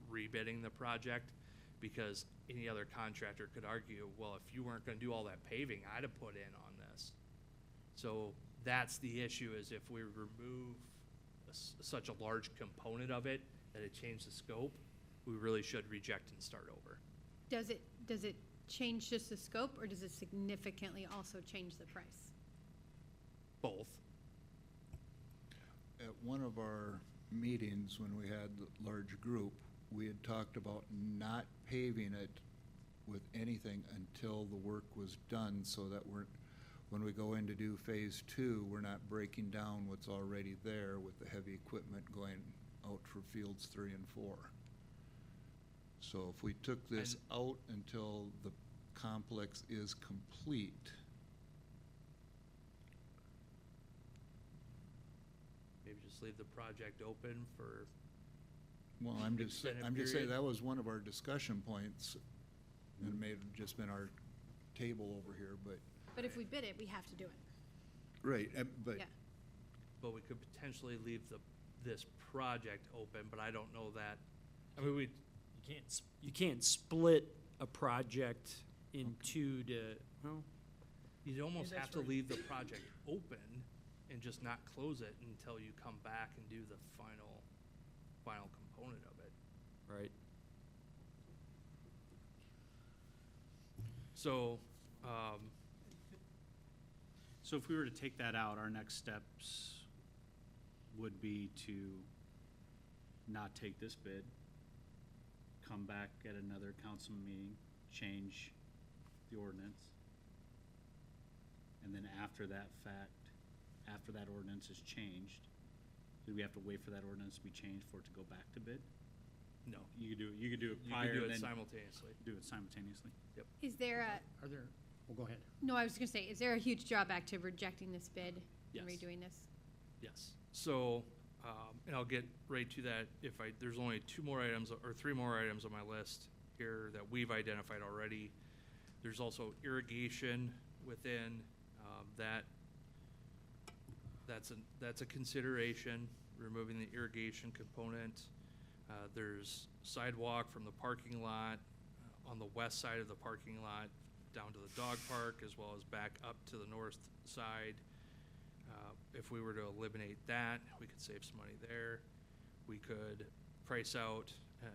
rebidding the project, because any other contractor could argue, well, if you weren't gonna do all that paving, I'd have put in on this. So that's the issue, is if we remove such a large component of it, that it changed the scope, we really should reject and start over. Does it change just the scope, or does it significantly also change the price? Both. At one of our meetings, when we had the large group, we had talked about not paving it with anything until the work was done, so that when we go in to do phase 2, we're not breaking down what's already there with the heavy equipment going out for fields 3 and 4. So if we took this out until the complex is complete, Maybe just leave the project open for, well, I'm just saying Extended that was one of our discussion points, and it may have just been our table over here, but. But if we bid it, we have to do it. Right, but. Yeah. but we could potentially leave this project open, but I don't know that. I mean, You can't split a project in two to, well, you'd almost that's have to right. leave the project open and just not close it until you come back and do the final component of it. right? So, So if we were to take that out, our next steps would be to not take this bid, come back at another council meeting, change the ordinance. And then after that fact, after that ordinance is changed, do we have to wait for that ordinance to be changed for it to go back to bid? no, You could do it you prior can do and it then simultaneously. do it simultaneously. Is there a, Are there, well, go ahead. no, I was just gonna say, is there a huge drawback to rejecting this bid and Yes. redoing this? Yes. So, and I'll get right to that there's only 2 more items or 3 more items on my list here that we've identified already. There's also irrigation within that's a consideration, removing the irrigation component. There's sidewalk from the parking lot, on the west side of the parking lot down to the dog park, as well as back up to the north side. If we were to eliminate that, we could save some money there. We could price out,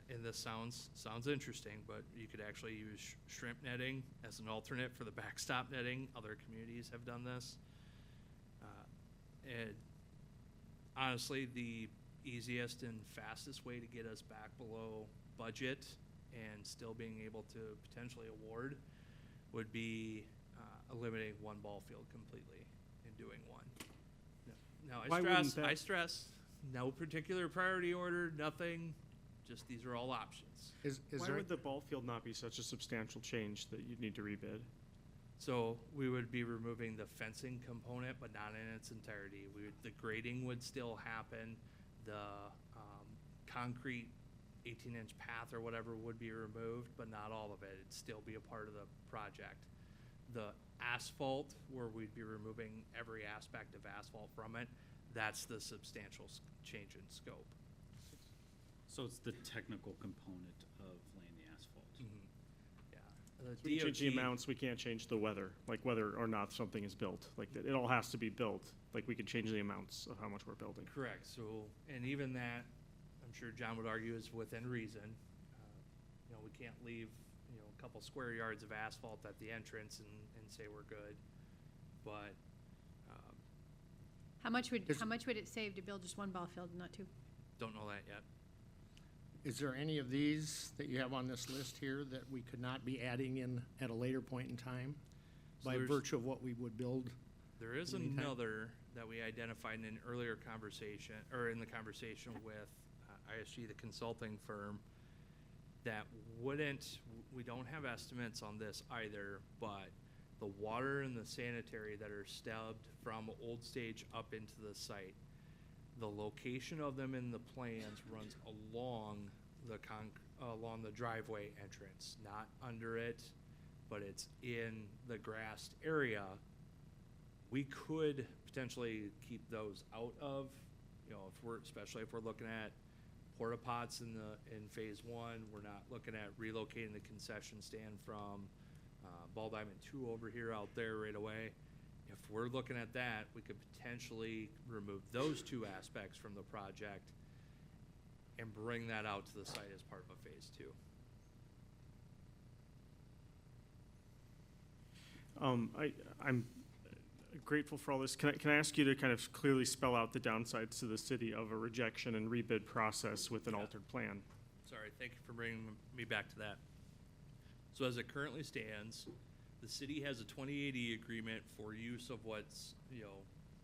and this sounds interesting, but you could actually use shrimp netting as an alternate for the backstop netting. Other communities have done this. And honestly, the easiest and fastest way to get us back below budget and still being able to potentially award would be eliminating one ball field completely and doing one. Now, Why wouldn't I that- stress, no particular priority order, nothing, just these are all options. Is Why there, would the ball field not be such a substantial change that you'd need to rebid? So we would be removing the fencing component, but not in its entirety. The grading would still happen. The concrete 18-inch path or whatever would be removed, but not all of it. It'd still be a part of the project. The asphalt, where we'd be removing every aspect of asphalt from it, that's the substantial change in scope. So it's the technical component of laying the asphalt. Yeah. So we can change the amounts, we can't change the weather, like whether or not something is built. Like, it all has to be built. Like, we could change the amounts of how much we're building. Correct. So, and even that, I'm sure John would argue, is within reason. We can't leave, a couple square yards of asphalt at the entrance and say we're good. But How much would it save to build just one ball field, not two? don't know that yet. is there any of these that you have on this list here that we could not be adding in at a later point in time So by there's- virtue of what we would build? There is Anytime. another that we identified in an earlier conversation, or in the conversation with ISG, the consulting firm, that we don't have estimates on this either, but the water and the sanitary that are stubbed from Old Stage up into the site, the location of them in the plans runs along along the driveway entrance, not under it, but it's in the grassed area. We could potentially keep those out of, especially if we're looking at porta pots in phase one. We're not looking at relocating the concession stand from Ball Diamond 2 over here out there right away. If we're looking at that, we could potentially remove those two aspects from the project and bring that out to the site as part of a phase 2. I'm grateful for all this. Can I ask you to kind of clearly spell out the downsides to the city of a rejection and rebid process with an altered plan? Sorry, thank you for bringing me back to that. So as it currently stands, the city has a 2080 agreement for use of what's,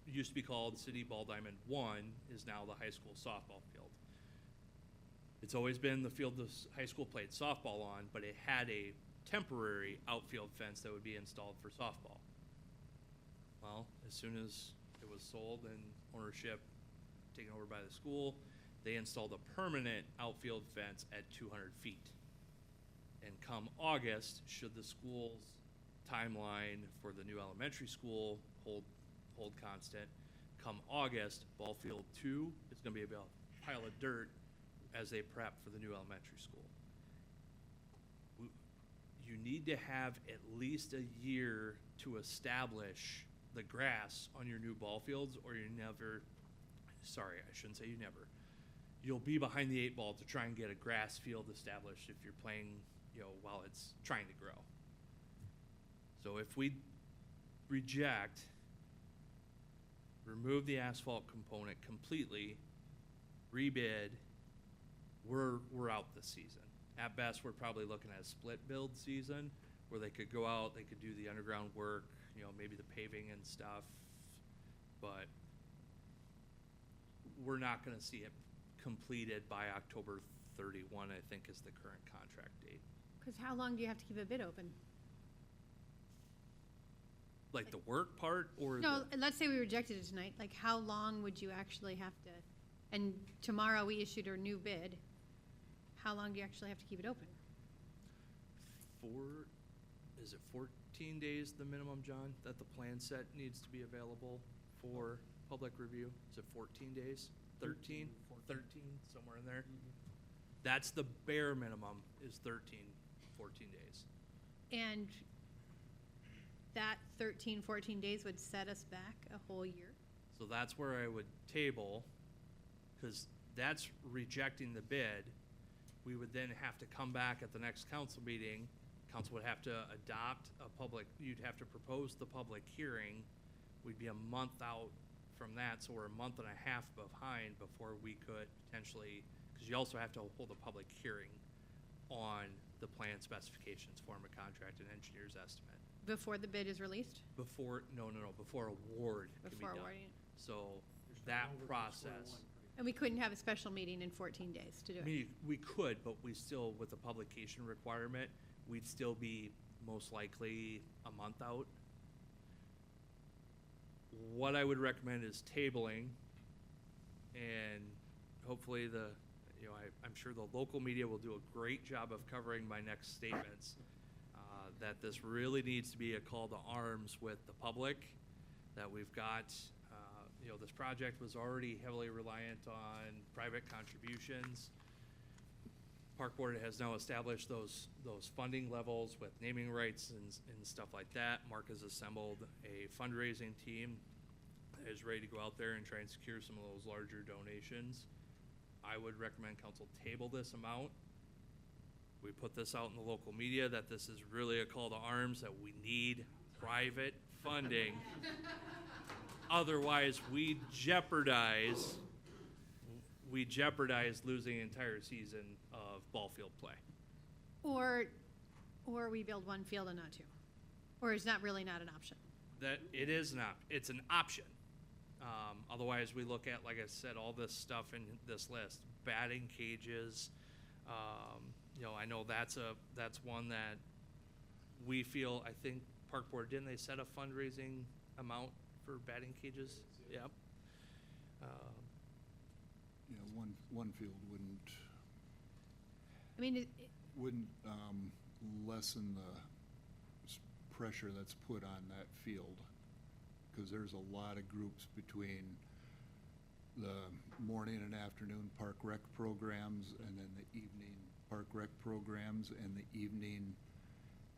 used to be called City Ball Diamond 1, is now the high school softball field. It's always been the field the high school played softball on, but it had a temporary outfield fence that would be installed for softball. Well, as soon as it was sold and ownership taken over by the school, they installed a permanent outfield fence at 200 feet. And come August, should the school's timeline for the new elementary school hold constant, come August, ball field 2 is going to be a pile of dirt as they prep for the new elementary school. You need to have at least a year to establish the grass on your new ball fields, or you'll be behind the 8 ball to try and get a grass field established if you're playing, while it's trying to grow. So if we remove the asphalt component completely, rebid, we're out this season. At best, we're probably looking at a split build season where they could go out, they could do the underground work, maybe the paving and stuff, but we're not gonna see it completed by October 31, I think is the current contract date. Because how long do you have to keep a bid open? Like the work part or No, let's say we rejected it tonight, like how long would you actually have to, and tomorrow we issued a new bid, how long do you actually have to keep it open? is it 14 days the minimum, John, that the plan set needs to be available for public review? Is it 14 days? 13? 13, somewhere in there? That's the bare minimum, is 13 14 days. And that 13, 14 days would set us back a whole year? So that's where I would table, because that's rejecting the bid. We would then have to come back at the next council meeting. Council would have to adopt you'd have to propose the public hearing. We'd be a month out from that, so we're a month and a half behind before we could potentially, because you also have to hold a public hearing on the plan specifications, form of contract, and engineer's estimate. Before the bid is released? Before award can be Before done. awarding it. So that process, And we couldn't have a special meeting in 14 days to do I it? mean, we could, but we still, with the publication requirement, we'd still be most likely a month out. What I would recommend is tabling, and hopefully I'm sure the local media will do a great job of covering my next statements, that this really needs to be a call to arms with the public, that we've got, this project was already heavily reliant on private contributions. Park Board has now established those funding levels with naming rights and stuff like that. Mark has assembled a fundraising team that is ready to go out there and try and secure some of those larger donations. I would recommend council table this amount. We put this out in the local media that this is really a call to arms, that we need private funding. Otherwise, we jeopardize losing an entire season of ball field play. Or we build one field and not two? Or is that really not an option? That it is it's an option. Otherwise, we look at, like I said, all this stuff in this list, batting cages. I know that's one that we feel, I think Park Board, didn't they set a fundraising amount for batting cages? Yep. One field wouldn't I mean, lessen the pressure that's put on that field, because there's a lot of groups between the morning and afternoon park rec programs, and then the evening park rec programs, and the evening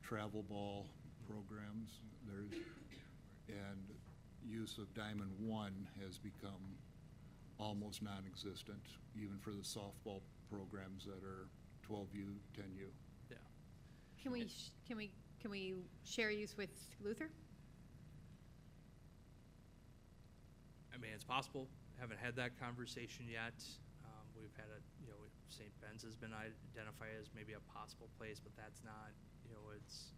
travel ball programs. And use of Diamond One has become almost non-existent, even for the softball programs that are 12U, 10U. Yeah. Can we share use with Luther? I mean, it's possible. Haven't had that conversation yet. We've had St. Ben's has been identified as maybe a possible place, but that's not, it's,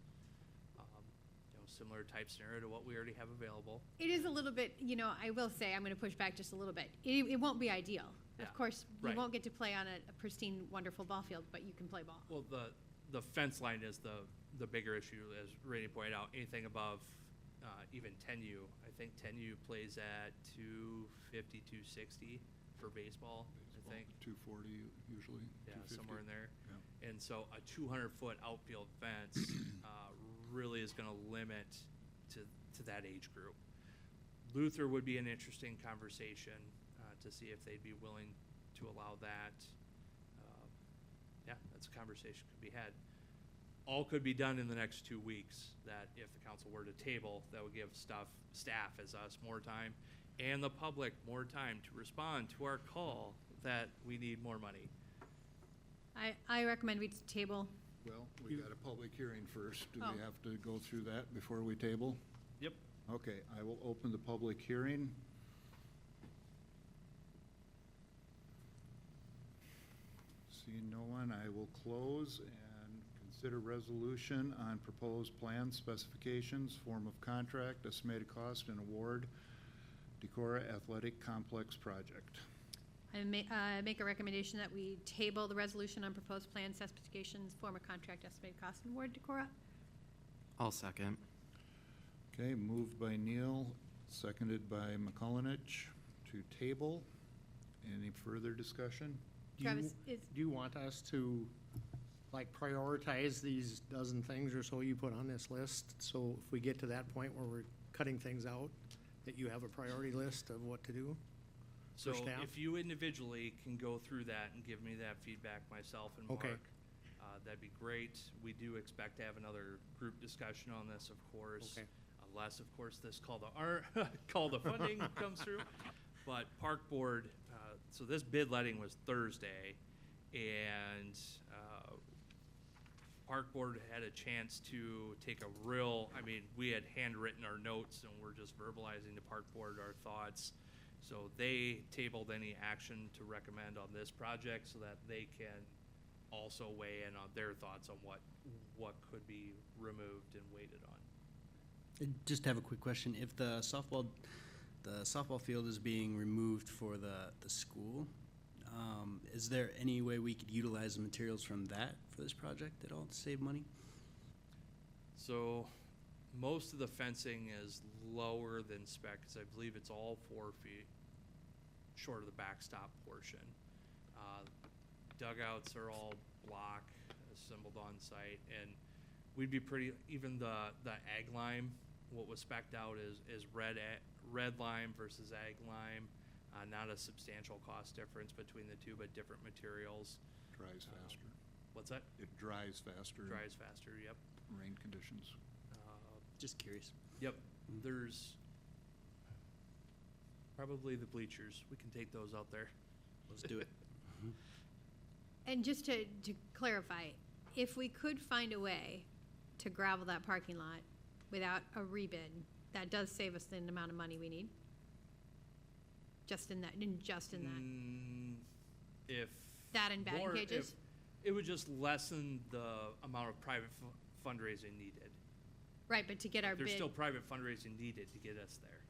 similar type scenario to what we already have available. It is a little bit, I will say, I'm going to push back just a little bit. It won't be ideal. Yeah, Of course, you right. won't get to play on a pristine, wonderful ball field, but you can play ball. Well, the fence line is the bigger issue, as Rainey pointed out. Anything above even 10U, I think 10U plays at 250, 260 for baseball, I think. 240 usually. Yeah, 250. somewhere in there. Yeah. And so a 200-foot outfield fence really is going to limit to that age group. Luther would be an interesting conversation to see if they'd be willing to allow that. Yeah, that's a conversation could be had. All could be done in the next 2 weeks, that if the council were to table, that would give staff as us more time, and the public more time to respond to our call that we need more money. I recommend we table. Well, we got a public hearing first. Do Oh. we have to go through that before we table? Yep. Okay, I will open the public hearing. Seeing no one, I will close and consider resolution on proposed plan specifications, form of contract, estimated cost, and award, Decorah Athletic Complex Project. I make a recommendation that we table the resolution on proposed plan specifications, form of contract, estimated cost, and award, Decorah. I'll second. Okay, moved by Neal, seconded by McCullinich to table. Any further discussion? Travis, Do you want us to, prioritize these dozen things or so you put on this list? So if we get to that point where we're cutting things out, that you have a priority list of what to do? So staff? if you individually can go through that and give me that feedback, myself and Mark, Okay. that'd be great. We do expect to have another group discussion on this, of course. Okay. Unless, of course, this call to funding comes through. But Park Board, so this bid letting was Thursday, and Park Board had a chance to take a we had handwritten our notes and we're just verbalizing to Park Board our thoughts. So they tabled any action to recommend on this project so that they can also weigh in on their thoughts on what could be removed and waited on. I just have a quick question. If the softball field is being removed for the school, is there any way we could utilize the materials from that for this project at all to save money? So most of the fencing is lower than spec, because I believe it's all 4 feet short of the backstop portion. Dugouts are all block assembled on site, and we'd be even the ag lime, what was spec'd out is red lime versus ag lime. Not a substantial cost difference between the two, but different materials. Dries faster. What's that? It dries faster. Dries faster, yep. Rain conditions. Just curious. Yep, there's probably the bleachers. We can take those out there. Let's do it. And just to clarify, if we could find a way to gravel that parking lot without a rebid, that does save us the amount of money we need? Just in that. If That and batting more- cages? It would just lessen the amount of private fundraising needed. Right, but to get our There's bid, still private fundraising needed to get us there.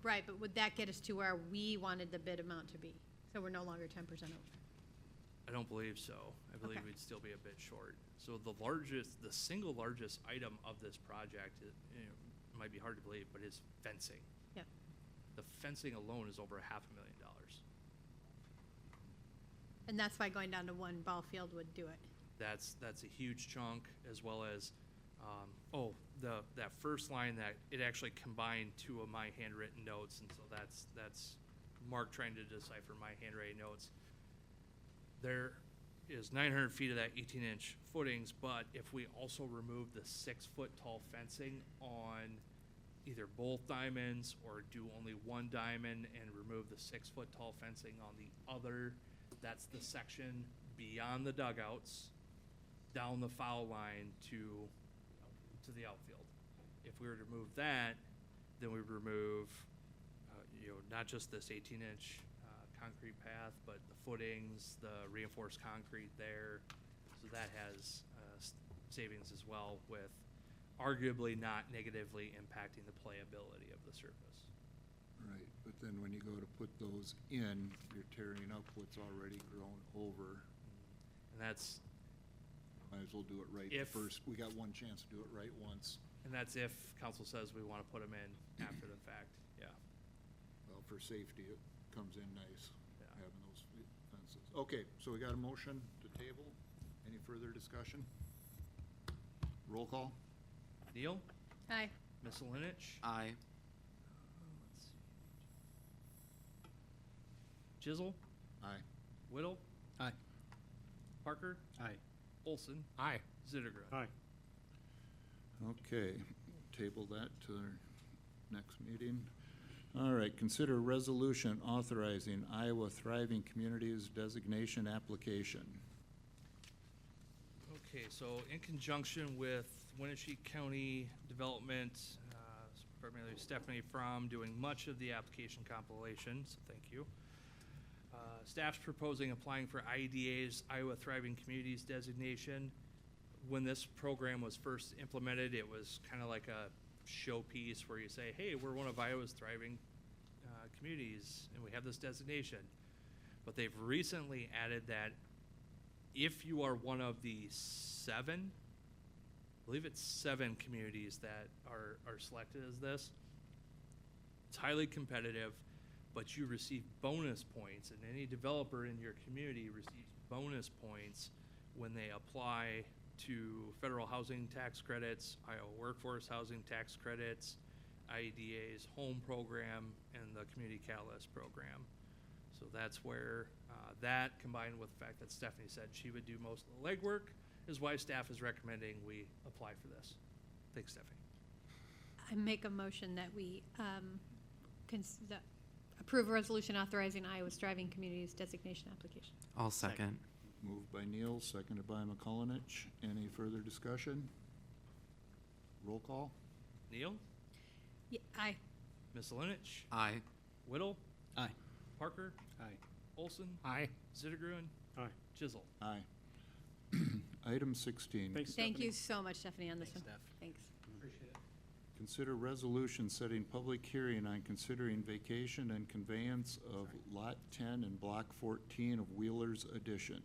right, but would that get us to where we wanted the bid amount to be? So we're no longer 10% over? I don't believe so. I believe Okay. we'd still be a bit short. So the single largest item of this project, it might be hard to believe, but is fencing. Yep. The fencing alone is over $500,000. And that's why going down to one ball field would do it. That's a huge chunk, as well as, that first line that it actually combined 2 of my handwritten notes, and so that's Mark trying to decipher my handwritten notes. There is 900 feet of that 18-inch footings, but if we also remove the 6-foot tall fencing on either both diamonds or do only one diamond and remove the 6-foot tall fencing on the other, that's the section beyond the dugouts, down the foul line to the outfield. If we were to remove that, then we would remove, not just this 18-inch concrete path, but the footings, the reinforced concrete there. So that has savings as well, with arguably not negatively impacting the playability of the surface. Right, but then when you go to put those in, you're tearing up what's already grown over. And that's, Might as well do it right the If- first. We got one chance to do it right once. and that's if council says we want to put them in after the fact, yeah. Well, for safety, it comes in nice, Yeah. having those fences. Okay, so we got a motion to table. Any further discussion? Roll call? Neal? Aye. Ms. Linich? Aye. Let's see. Chisel? Aye. Whittle? Aye. Parker? Aye. Olson? Aye. Zittergren? Aye. Okay, table that to our next meeting. All right, consider resolution authorizing Iowa Thriving Communities designation application. Okay, so in conjunction with Wenatchee County Development, primarily Stephanie Fromm doing much of the application compilation, so thank you. Staff's proposing applying for IDA's Iowa Thriving Communities designation. When this program was first implemented, it was kind of like a showpiece where you say, hey, we're one of Iowa's thriving communities, and we have this designation. But they've recently added that if you are one of the 7, I believe it's 7 communities that are selected as this, it's highly competitive, but you receive bonus points, and any developer in your community receives bonus points when they apply to federal housing tax credits, Iowa workforce housing tax credits, IDA's home program, and the community catalyst program. So that's where that, combined with the fact that Stephanie said she would do most of the legwork, is why staff is recommending we apply for this. Thanks, Stephanie. I make a motion that we approve a resolution authorizing Iowa's Driving Communities designation application. I'll second. Moved by Neal, seconded by McCullinich. Any further discussion? Roll call? Neal? Aye. Miscelinich? Aye. Whittle? Aye. Parker? Aye. Olson? Aye. Zittergruen? Aye. Chisel? Aye. Item 16. Thanks, Thank you Stephanie. so much, Stephanie, on this one. Steph. Thanks. Consider resolution setting public hearing on considering vacation and conveyance of Lot 10 and Block 14 of Wheeler's Addition.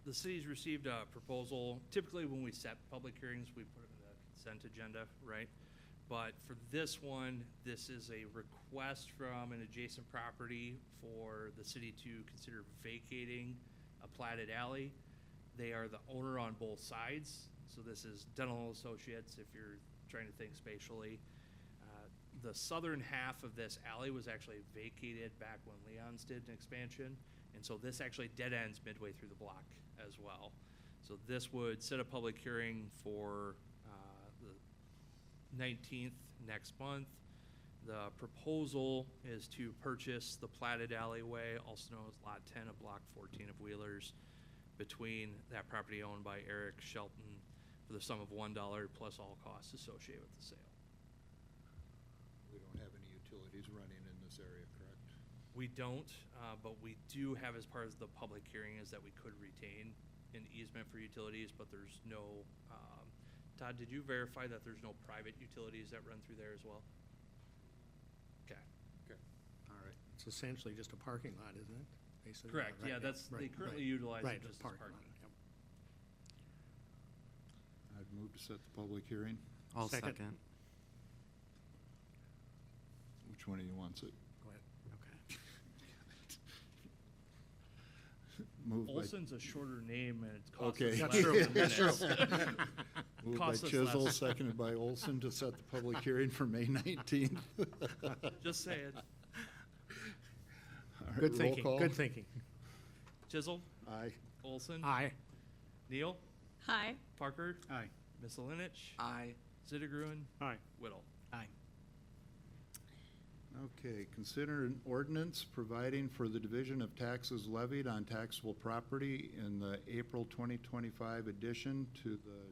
The city's received a proposal. Typically, when we set public hearings, we put them in the consent agenda, right? But for this one, this is a request from an adjacent property for the city to consider vacating a platted alley. They are the owner on both sides, so this is Dental Associates if you're trying to think spatially. The southern half of this alley was actually vacated back when Leon's did an expansion, and so this actually dead ends midway through the block as well. So this would set a public hearing for the 19th next month. The proposal is to purchase the platted alleyway, also known as Lot 10 of Block 14 of Wheelers, between that property owned by Eric Shelton for the sum of $1 plus all costs associated with the sale. We don't have any utilities running in this area, correct? We don't, but we do have as part of the public hearing is that we could retain an easement for utilities, but there's no, Todd, did you verify that there's no private utilities that run through there as well? Okay. Okay. All right. It's essentially just a parking lot, isn't it? Basically, Correct, right, yeah, that's, they right, currently right. utilize Right, it a just as parking. lot, yep. I'd move to set the public hearing. I'll Second. second. Which one of you wants it? Go ahead. Okay. Moved by, Olson's a shorter name and it's cost Okay. us That's less true. than That's minutes. moved by Cost us Chisel, less. seconded by Olson to set the public hearing for May 19th. Just say it. All right, Good roll thinking, call. good thinking. Chisel? Aye. Olson? Aye. Neal? Aye. Parker? Aye. Miscelinich? Aye. Zittergruen? Aye. Whittle? Aye. Okay, consider an ordinance providing for the division of taxes levied on taxable property in the April 2025 addition to the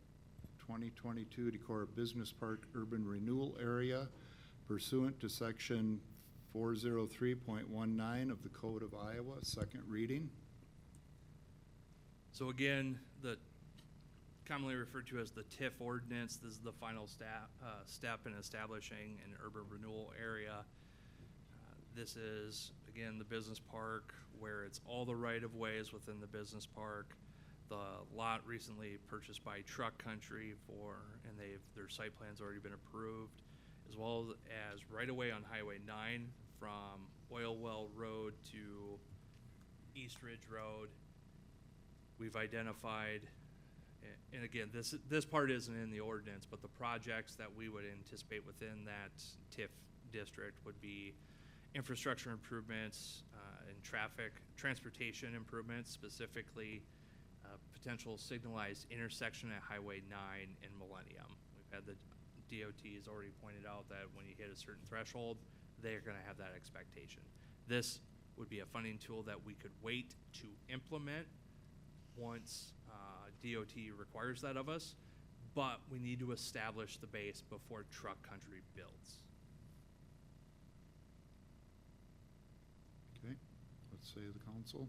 2022 Decorah Business Park Urban Renewal Area pursuant to section 403.19 of the Code of Iowa, second reading. So again, the commonly referred to as the TIF ordinance, this is the final step in establishing an urban renewal area. This is, again, the business park where it's all the right-of-ways within the business park. The lot recently purchased by Truck Country and their site plan's already been approved, as well as right-of-way on Highway 9 from Oil Well Road to East Ridge Road. We've identified, and again, this part isn't in the ordinance, but the projects that we would anticipate within that TIF district would be infrastructure improvements and transportation improvements, specifically potential signalized intersection at Highway 9 and Millennium. We've had the DOT's already pointed out that when you hit a certain threshold, they're going to have that expectation. This would be a funding tool that we could wait to implement once DOT requires that of us, but we need to establish the base before Truck Country builds. Okay, let's say the council.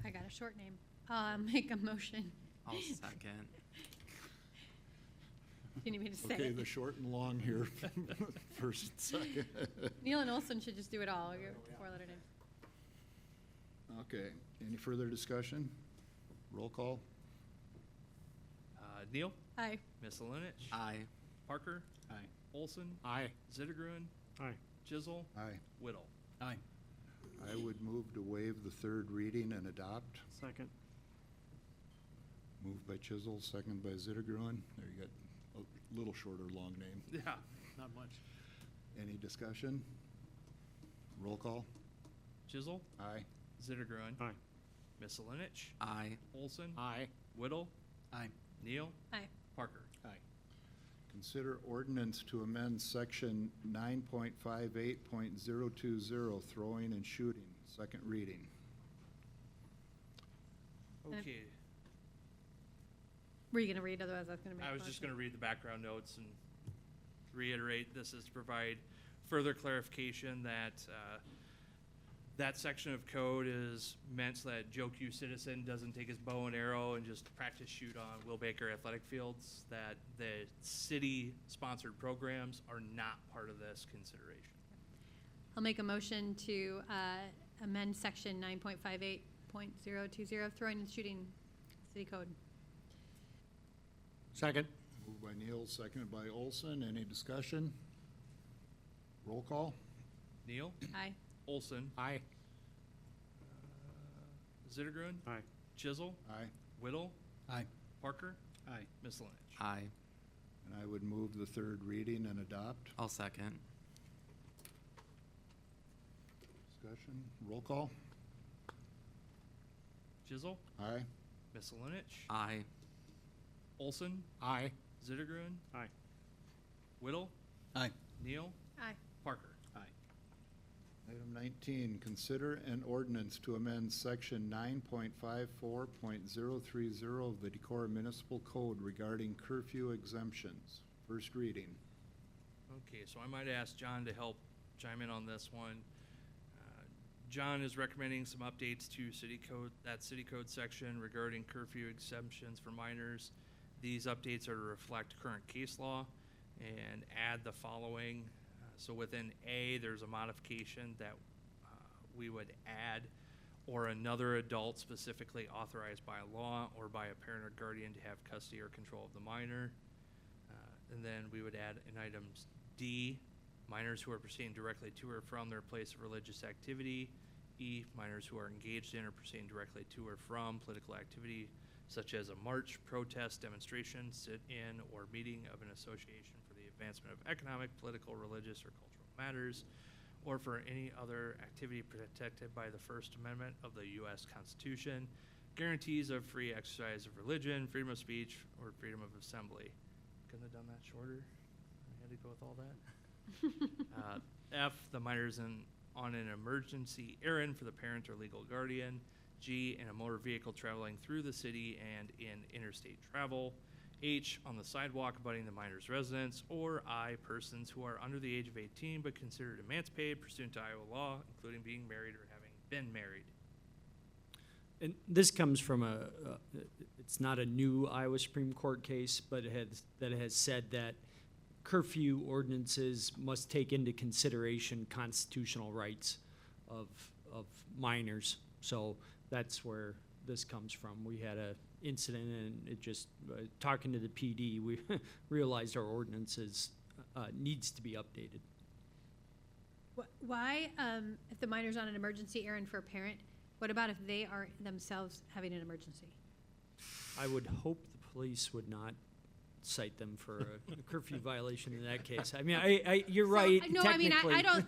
I got a short name. Make a motion. I'll second. You need me to say Okay, it? the short and long here, first and second. Neal and Olson should just do it all. Your four-letter names. Okay, any further discussion? Roll call? Neal? Aye. Miscelinich? Aye. Parker? Aye. Olson? Aye. Zittergruen? Aye. Chisel? Aye. Whittle? Aye. I would move to waive the third reading and adopt. Second. Moved by Chisel, second by Zittergruen. There, you got a little shorter, long name. Yeah. Not much. Any discussion? Roll call? Chisel, Aye. Zittergrun, Aye. Misselinich, Aye. Olson, Aye. Whittle, Aye. Neal, Aye. Parker. Aye. Consider ordinance to amend section 9.58.020, throwing and shooting, second reading. Okay, Were you gonna read, otherwise I was gonna make a I was just motion. gonna read the background notes and reiterate, this is to provide further clarification that, that section of code is meant so that Joe Q. Citizen doesn't take his bow and arrow and just practice shoot on Will Baker athletic fields, that the city-sponsored programs are not part of this consideration. I'll make a motion to amend section 9.58.020, throwing and shooting city code. Second. Moved by Neal, seconded by Olson. Any discussion? Roll call? Neal, Aye. Olson, Aye. Zittergrun, Aye. Chisel, Aye. Whittle, Aye. Parker, Aye. Misselinich. Aye. And I would move the third reading and adopt. I'll second. Discussion? Roll call? Chisel, Aye. Misselinich, Aye. Olson, Aye. Zittergrun, Aye. Whittle, Aye. Neal, Aye. Parker. Item 19, consider an ordinance to amend section 9.54.030 of the Decorah Municipal Code regarding curfew exemptions. First reading. Okay, so I might ask John to help chime in on this one. John is recommending some updates to city code, that city code section regarding curfew exemptions for minors. These updates are to reflect current case law and add the following. So within A, there's a modification that we would add, or another adult specifically authorized by law or by a parent or guardian to have custody or control of the minor. And then we would add in items D, minors who are proceeding directly to or from their place of religious activity. E, minors who are engaged in or proceeding directly to or from political activity, such as a march, protest, demonstration, sit-in, or meeting of an association for the advancement of economic, political, religious, or cultural matters, or for any other activity protected by the First Amendment of the U.S. Constitution, guarantees of free exercise of religion, freedom of speech, or freedom of assembly. Couldn't have done that shorter. I had to go with all that. F, the minors on an emergency errand for the parent or legal guardian. G, in a motor vehicle traveling through the city and in interstate travel. H, on the sidewalk abutting the minor's residence. Or I, persons who are under the age of 18 but considered emancipated pursuant to Iowa law, including being married or having been married. And this comes from it's not a new Iowa Supreme Court case, but it has said that curfew ordinances must take into consideration constitutional rights of minors. So that's where this comes from. We had a incident, and it just talking to the PD, we realized our ordinances needs to be updated. Why, if the minor's on an emergency errand for a parent, what about if they are themselves having an emergency? I would hope the police would not cite them for a curfew violation in that case. I mean, you're right. No, I mean, technically. I don't,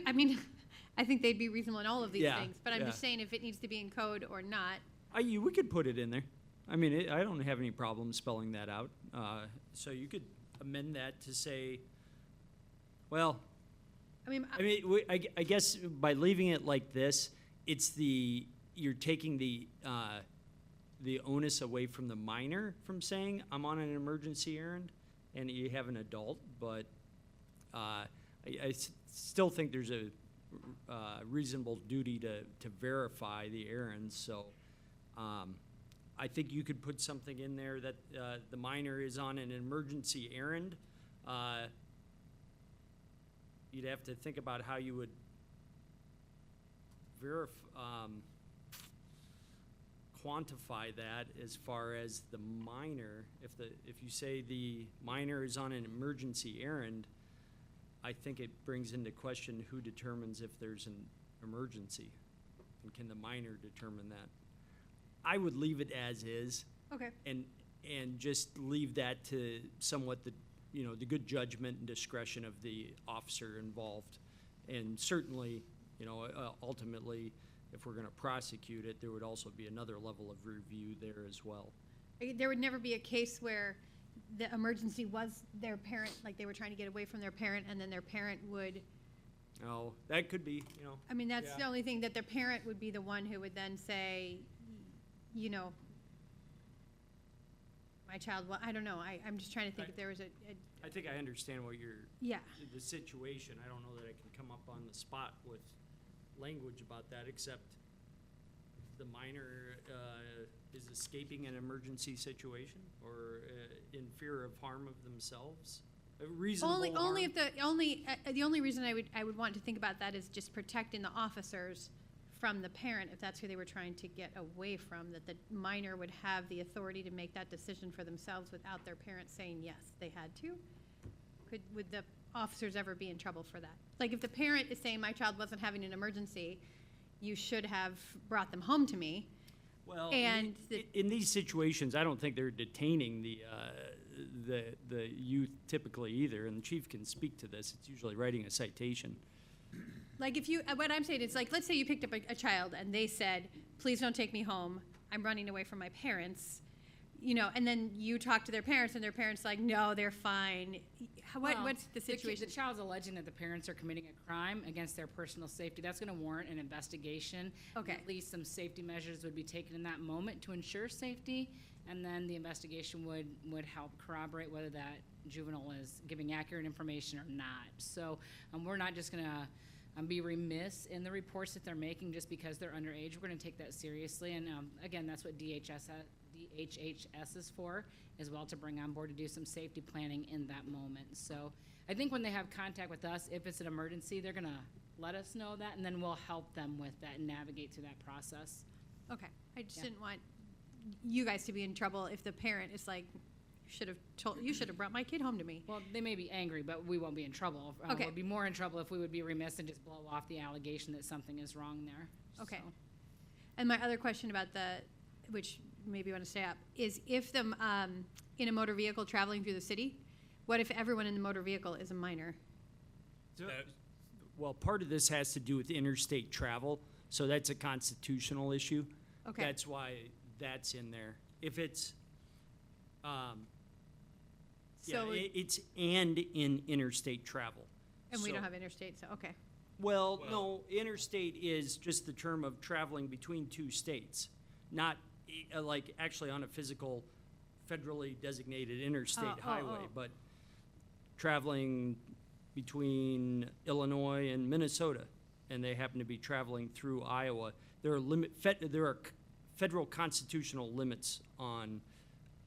I mean, I think they'd be reasonable in all of these Yeah, things, but I'm yeah. just saying if it needs to be in code or not. We could put it in there. I mean, I don't have any problem spelling that out. So you could amend that to say, well, I guess by leaving it like this, it's you're taking the onus away from the minor from saying, I'm on an emergency errand, and you have an adult, but I still think there's a reasonable duty to verify the errands, so I think you could put something in there that the minor is on an emergency errand. You'd have to think about how you would quantify that as far as the minor. If you say the minor is on an emergency errand, I think it brings into question who determines if there's an emergency, and can the minor determine that? I would leave it as is. Okay. And and just leave that to somewhat the, the good judgment and discretion of the officer involved. And certainly, ultimately, if we're gonna prosecute it, there would also be another level of review there as well. There would never be a case where the emergency was their parent, like they were trying to get away from their parent, and then their parent would, Oh, that could be, I mean, that's the Yeah. only thing, that their parent would be the one who would then say, my child, I don't know, I'm just trying to think if there was a I think I understand what you're, yeah. the situation. I don't know that I can come up on the spot with language about that, except if the minor is escaping an emergency situation or in fear of harm of themselves. A reasonable Only harm. if the only reason I would want to think about that is just protecting the officers from the parent, if that's who they were trying to get away from, that the minor would have the authority to make that decision for themselves without their parents saying yes, they had to. Would the officers ever be in trouble for that? Like if the parent is saying my child wasn't having an emergency, you should have brought them home to me. Well, And in these situations, I don't think they're detaining the youth typically either, and the chief can speak to this. It's usually writing a citation. Like if you, what I'm saying is like, let's say you picked up a child and they said, please don't take me home, I'm running away from my parents, and then you talk to their parents and their parents like, no, they're fine. What's the situation? The child's alleging that the parents are committing a crime against their personal safety. That's going to warrant an investigation. Okay. At least some safety measures would be taken in that moment to ensure safety, and then the investigation would help corroborate whether that juvenile is giving accurate information or not. So we're not just going to be remiss in the reports that they're making just because they're underage. We're going to take that seriously, and again, that's what DHHS is for, as well, to bring on board to do some safety planning in that moment. So I think when they have contact with us, if it's an emergency, they're going to let us know that, and then we'll help them with that and navigate through that process. Okay, I just Yeah. didn't want you guys to be in trouble if the parent is like, you should have brought my kid home to me. Well, they may be angry, but we won't be in trouble. Okay. We'd be more in trouble if we would be remiss and just blow off the allegation that something is wrong there. Okay. So. And my other question about which maybe you want to stay up, is if them in a motor vehicle traveling through the city, what if everyone in the motor vehicle is a minor? Well, part of this has to do with interstate travel, so that's a constitutional issue. Okay. That's why that's in there. If it's, So- it's and in interstate travel. And we So- don't have interstate, so, okay. Well, no, interstate is just the term of traveling between two states, not like actually on a physical, federally designated interstate highway, but traveling between Illinois and Minnesota, and they happen to be traveling through Iowa. There are federal constitutional limits on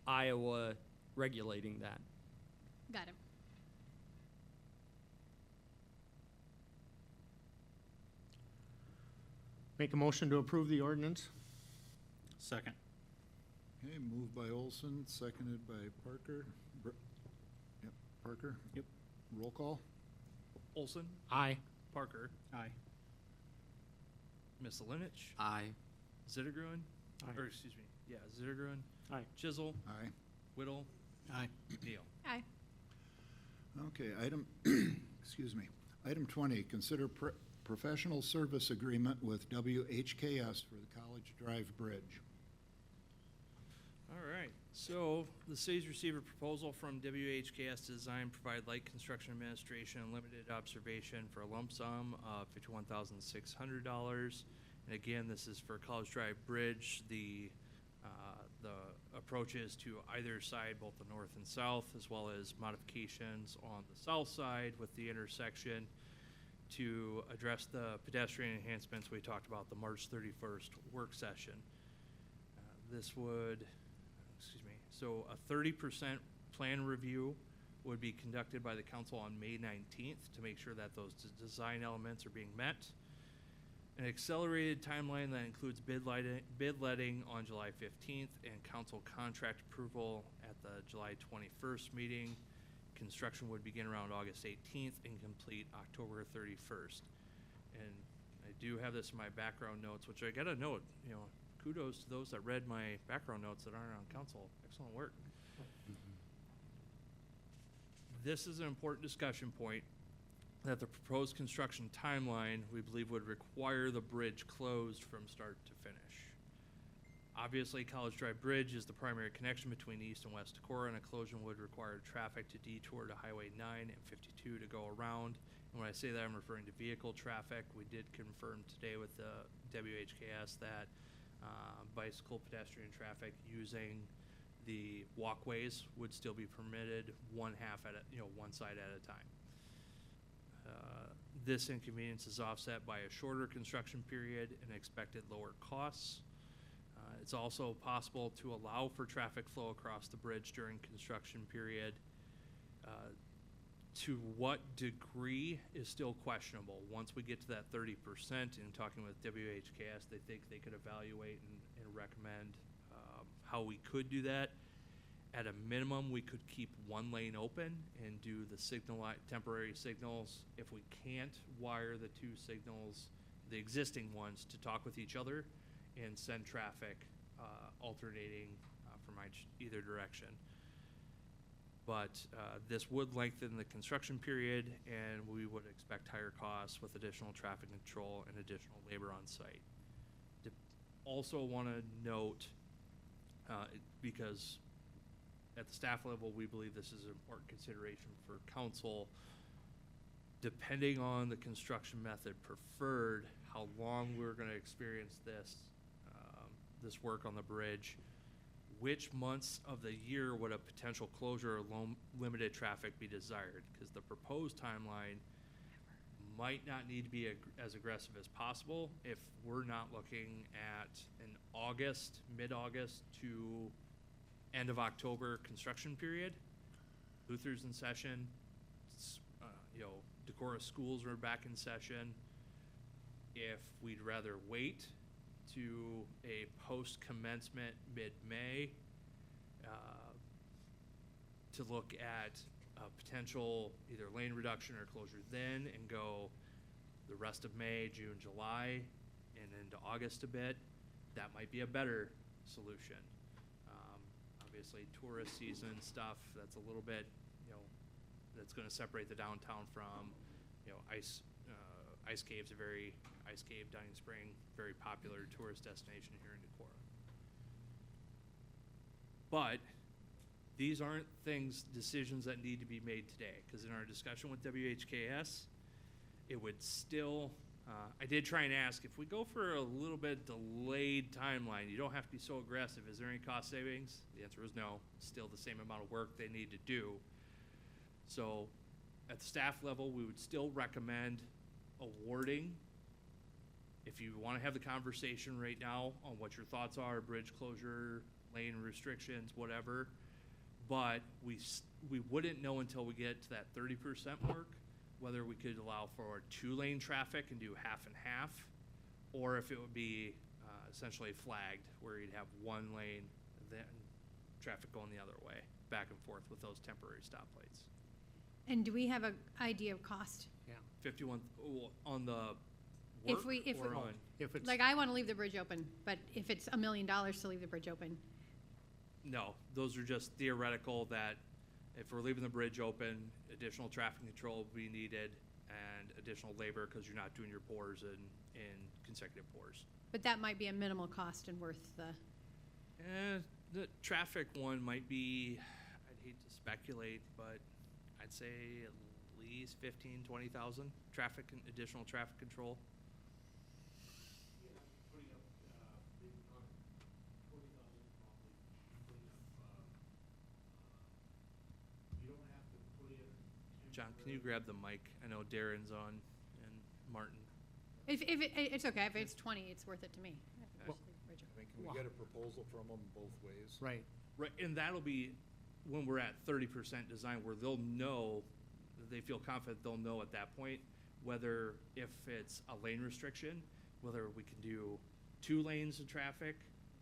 Iowa regulating that. Got it. Make a motion to approve the ordinance. Second. Okay, moved by Olson, seconded by Parker. Yep, Parker? Yep. Roll call? Olson, Aye. Parker, Aye. Misselinich, Aye. Zittergruen, Aye. or excuse me, yeah, Zittergruen, Aye. Chisel, Aye. Whittle, Aye. Neal. Aye. Okay, excuse me. Item 20, consider professional service agreement with WHKS for the College Drive Bridge. All right, so the city's received a proposal from WHKS to design, provide light construction administration and limited observation for a lump sum of $51,600. And again, this is for College Drive Bridge. The approach is to either side, both the north and south, as well as modifications on the south side with the intersection to address the pedestrian enhancements we talked about the March 31st work session. This would, so a 30% plan review would be conducted by the council on May 19th to make sure that those design elements are being met. An accelerated timeline that includes bid letting on July 15th and council contract approval at the July 21st meeting. Construction would begin around August 18th and complete October 31st. And I do have this in my background notes, which I gotta note, kudos to those that read my background notes that aren't on council. Excellent work. This is an important discussion point, that the proposed construction timeline, we believe, would require the bridge closed from start to finish. Obviously, College Drive Bridge is the primary connection between East and West Decorah, and a closure would require traffic to detour to Highway 9 and 52 to go around. And when I say that, I'm referring to vehicle traffic. We did confirm today with the WHKS that bicycle pedestrian traffic using the walkways would still be permitted, one side at a time. This inconvenience is offset by a shorter construction period and expected lower costs. It's also possible to allow for traffic flow across the bridge during construction period. To what degree is still questionable. Once we get to that 30%, in talking with WHKS, they think they could evaluate and recommend how we could do that. At a minimum, we could keep one lane open and do the temporary signals. If we can't, wire the two signals, the existing ones, to talk with each other and send traffic alternating from either direction. But this would lengthen the construction period, and we would expect higher costs with additional traffic control and additional labor on site. Also want to note, because at the staff level, we believe this is an important consideration for council. Depending on the construction method preferred, how long we're going to experience this work on the bridge, which months of the year would a potential closure or limited traffic be desired? Because the proposed timeline might not need to be as aggressive as possible if we're not looking at an August, mid-August to end of October construction period. Luther's in session, Decorah schools are back in session. If we'd rather wait to a post-commencement mid-May to look at a potential either lane reduction or closure then, and go the rest of May, June, July, and into August a bit, that might be a better solution. Obviously, tourist season stuff, that's a little bit, that's going to separate the downtown from, Ice Cave's Ice Cave Dining Spring, very popular tourist destination here in Decorah. But these aren't decisions that need to be made today, because in our discussion with WHKS, it would still, I did try and ask, if we go for a little bit delayed timeline, you don't have to be so aggressive, is there any cost savings? The answer is no. Still the same amount of work they need to do. So at the staff level, we would still recommend awarding. If you want to have the conversation right now on what your thoughts are, bridge closure, lane restrictions, whatever, but we wouldn't know until we get to that 30% mark whether we could allow for 2-lane traffic and do half and half, or if it would be essentially flagged, where you'd have 1 lane, then traffic going the other way, back and forth with those temporary stoplights. And do we have an idea of cost? 51 on the If work it's, like, I want to leave the bridge open, but if it's $1 million to leave the bridge open. No, those are just theoretical, that if we're leaving the bridge open, additional traffic control will be needed and additional labor because you're not doing your pours in consecutive pours. But that might be a minimal cost and worth the. The traffic one might be, I'd hate to speculate, but I'd say at least 15, 20,000 additional traffic control. John, can you grab the mic? I know Darren's on and Martin. It's okay. If it's 20, it's worth it to me. Can we get a proposal from them both ways? Right. Right, and that'll be when we're at 30% design, where they'll know, they feel confident they'll know at that point whether, if it's a lane restriction, whether we can do 2 lanes of traffic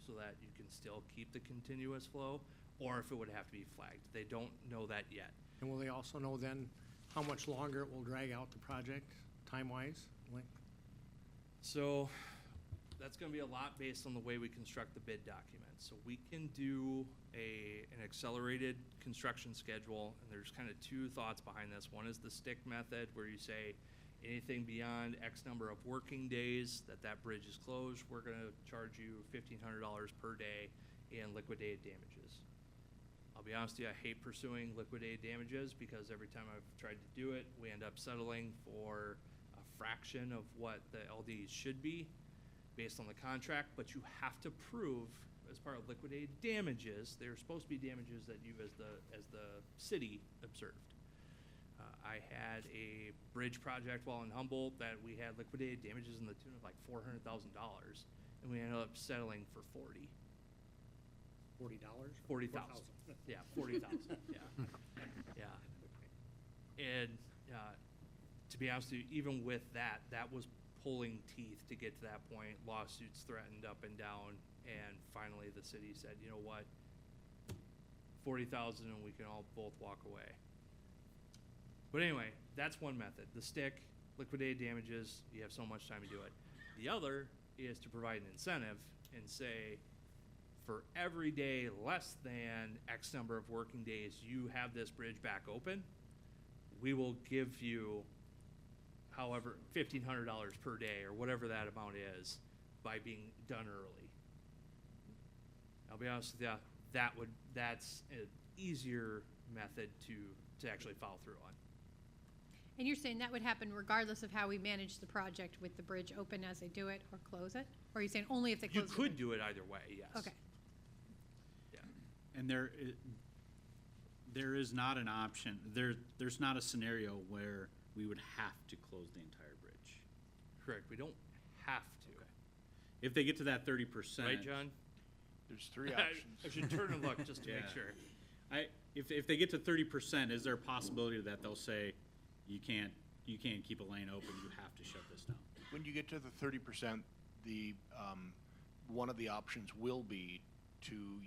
so that you can still keep the continuous flow, or if it would have to be flagged. They don't know that yet. And will they also know then how much longer it will drag out the project, time-wise? So That's gonna be a lot based on the way we construct the bid document. So we can do an accelerated construction schedule, and there's kind of two thoughts behind this. One is the stick method, where you say anything beyond X number of working days that bridge is closed, we're gonna charge you $1,500 per day in liquidated damages. I'll be honest with you, I hate pursuing liquidated damages because every time I've tried to do it, we end up settling for a fraction of what the LDs should be based on the contract, but you have to prove as part of liquidated damages, they're supposed to be damages that you as the city observed. I had a bridge project while in Humboldt that we had liquidated damages in the tune of like $400,000, and we ended up settling for $40,000. $40,000. Yeah, $40,000. Yeah, yeah. And to be honest with you, even with that, that was pulling teeth to get to that point. Lawsuits threatened up and down, and finally the city said, you know what, $40,000 and we can all both walk away. But anyway, that's one method. The stick, liquidated damages, you have so much time to do it. The other is to provide an incentive and say, for every day less than X number of working days you have this bridge back open, we will give you however $1,500 per day or whatever that amount is by being done early. I'll be honest with you, that's an easier method to actually follow through on. And you're saying that would happen regardless of how we manage the project with the bridge open as they do it or close it? Or are you saying only if they You close it? could do it either way, yes. Okay. Yeah. And there is not an option, there's not a scenario where we would have to close the entire bridge. Correct, we don't have to. If they get to that 30%. Right, John? There's three options. I should turn and look just to make Yeah. sure. If they get to 30%, is there a possibility that they'll say, you can't keep a lane open, you have to shut this down? When you get to the 30%, one of the options will be to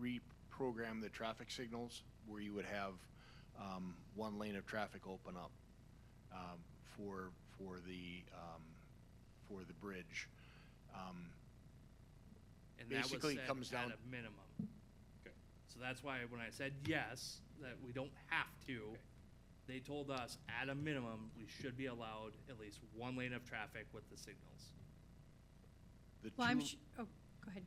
reprogram the traffic signals where you would have one lane of traffic open up for the bridge. And that was basically said comes down at a minimum. Okay. So that's why when I said yes, that we don't have to, they told us at a minimum, we should be allowed at least one lane of traffic with the signals. Well, oh, go ahead.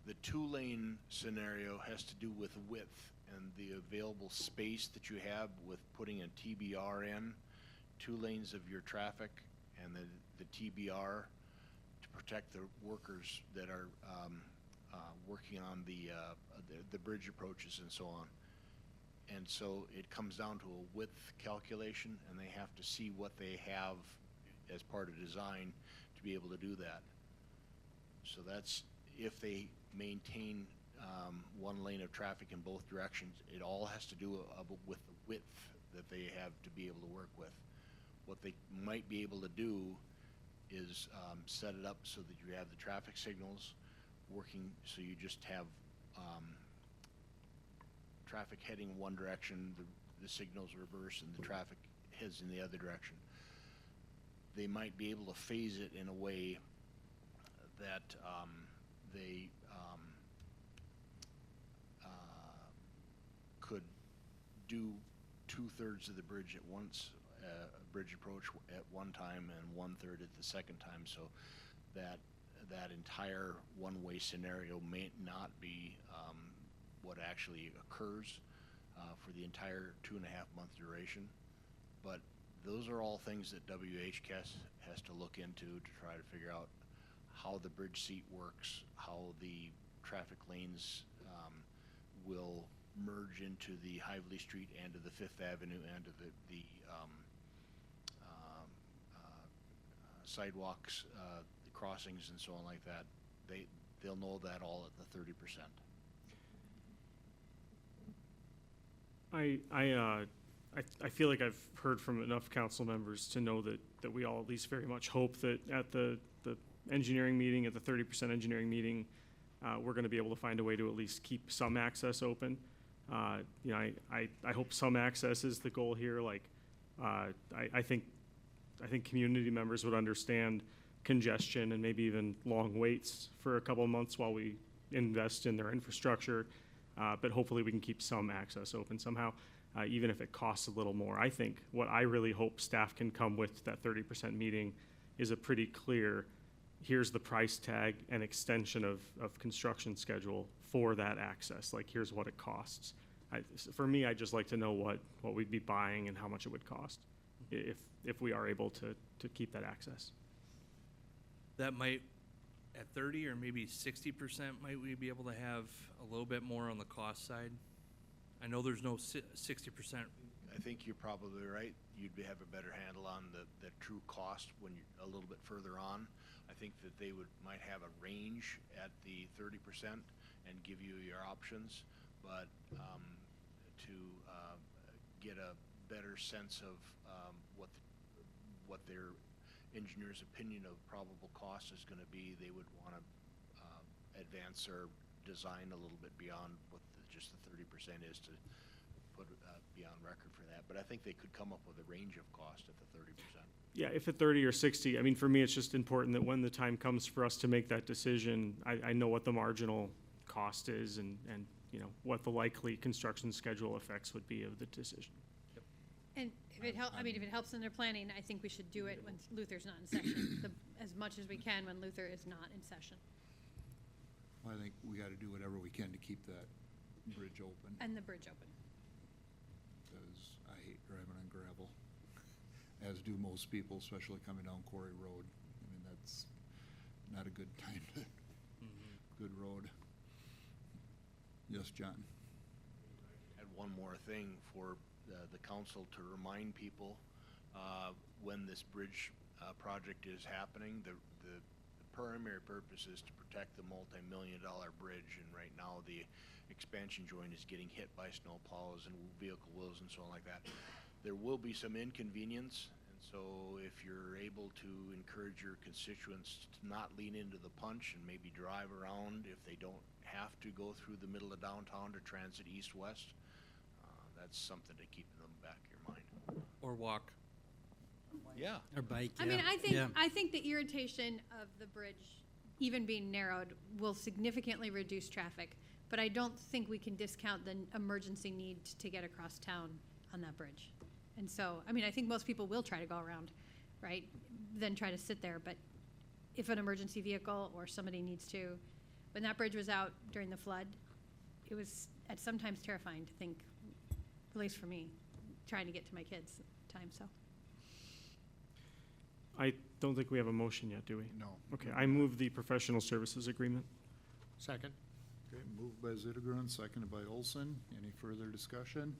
The two-lane scenario has to do with width and the available space that you have with putting a TBR in, 2 lanes of your traffic, and the TBR to protect the workers that are working on the bridge approaches and so on. And so it comes down to a width calculation, and they have to see what they have as part of design to be able to do that. So that's if they maintain one lane of traffic in both directions. It all has to do with the width that they have to be able to work with. What they might be able to do is set it up so that you have the traffic signals working, so you just have traffic heading one direction, the signals reverse, and the traffic heads in the other direction. They might be able to phase it in a way that they could do 2/3 of the bridge at once, bridge approach at one time and 1/3 at the second time, so that entire one-way scenario may not be what actually occurs for the entire 2.5-month duration. But those are all things that WHCAS has to look into to try to figure out how the bridge seat works, how the traffic lanes will merge into the Hively Street and to the Fifth Avenue and to the sidewalks, the crossings and so on like that. They'll know that all at the 30%. I feel like I've heard from enough council members to know that we all at least very much hope that at the engineering meeting, at the 30% engineering meeting, we're going to be able to find a way to at least keep some access open. You know, I hope some access is the goal here. Like, I think community members would understand congestion and maybe even long waits for a couple of months while we invest in their infrastructure. But hopefully we can keep some access open somehow, even if it costs a little more. I think what I really hope staff can come with that 30% meeting is a pretty clear, here's the price tag and extension of construction schedule for that access. Like, here's what it costs. For me, I'd just like to know what we'd be buying and how much it would cost if we are able to keep that access. That might, at 30 or maybe 60%, might we be able to have a little bit more on the cost side? I know there's no 60%. I think you're probably right. You'd have a better handle on the true cost when you're a little bit further on. I think that they might have a range at the 30% and give you your options, but to get a better sense of what their engineer's opinion of probable cost is going to be, they would want to advance their design a little bit beyond what just the 30% is to put be on record for that. But I think they could come up with a range of cost at the 30%. Yeah, if at 30 or 60, I mean, for me, it's just important that when the time comes for us to make that decision, I know what the marginal cost is and you know, what the likely construction schedule effects would be of the decision. And if it if it helps in their planning, I think we should do it when Luther's not in session, as much as we can when Luther is not in session. Well, I think we got to do whatever we can to keep that bridge open, And the bridge open. because I hate driving on gravel, as do most people, especially coming down Quarry Road. I mean, that's not a good time to, good road. Yes, John? And one more thing for the council to remind people, when this bridge project is happening, the primary purpose is to protect the multi-million-dollar bridge, and right now the expansion joint is getting hit by snow plows and vehicle wheels and so on like that. There will be some inconvenience, and so if you're able to encourage your constituents to not lean into the punch and maybe drive around if they don't have to go through the middle of downtown to transit east-west, that's something to keep in the back of your mind. Or walk. Yeah. Or bike, I mean, I think the irritation of the bridge even being narrowed will significantly reduce traffic, but I don't think we can discount the emergency need to get across town on that bridge. And so, I mean, I think most people will try to go around, right, then try to sit there, but if an emergency vehicle or somebody needs to, when that bridge was out during the flood, it was at sometimes terrifying to think, at least for me, trying to get to my kids at times, so. I don't think we have a motion yet, do we? No. Okay, I move the professional services agreement. Second. Okay, moved by Zittergren, seconded by Olson. Any further discussion?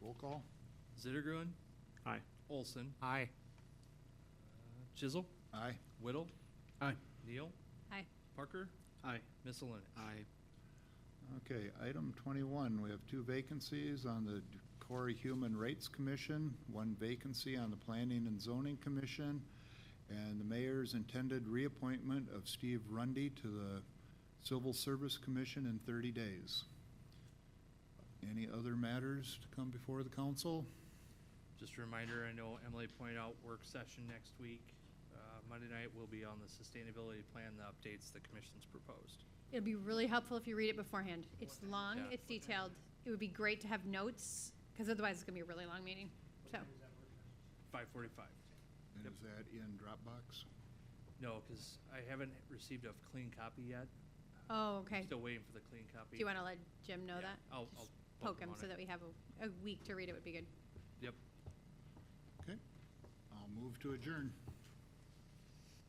Roll call? Zittergruen? Aye. Olson? Aye. Chisel? Aye. Whittle? Aye. Neal? Aye. Parker? Aye. Miscellaneous? Aye. Okay, item 21, we have 2 vacancies on the Decorah Human Rights Commission, 1 vacancy on the Planning and Zoning Commission, and the mayor's intended reappointment of Steve Rundy to the Civil Service Commission in 30 days. Any other matters to come before the council? Just a reminder, I know Emily pointed out work session next week. Monday night will be on the sustainability plan, the updates the commission's proposed. It'd be really helpful if you read it beforehand. It's long, Yeah. it's detailed. It would be great to have notes, because otherwise it's gonna be a really long meeting, so. 5:45. And is that in Dropbox? No, because I haven't received a clean copy yet. Oh, okay. Still waiting for the clean copy. Do you wanna let Jim know Yeah, that? I'll Just poke poke him him on so it. that we have a week to read it would be good. Yep. Okay, I'll move to adjourn.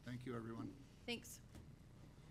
Thank you, everyone. Thanks.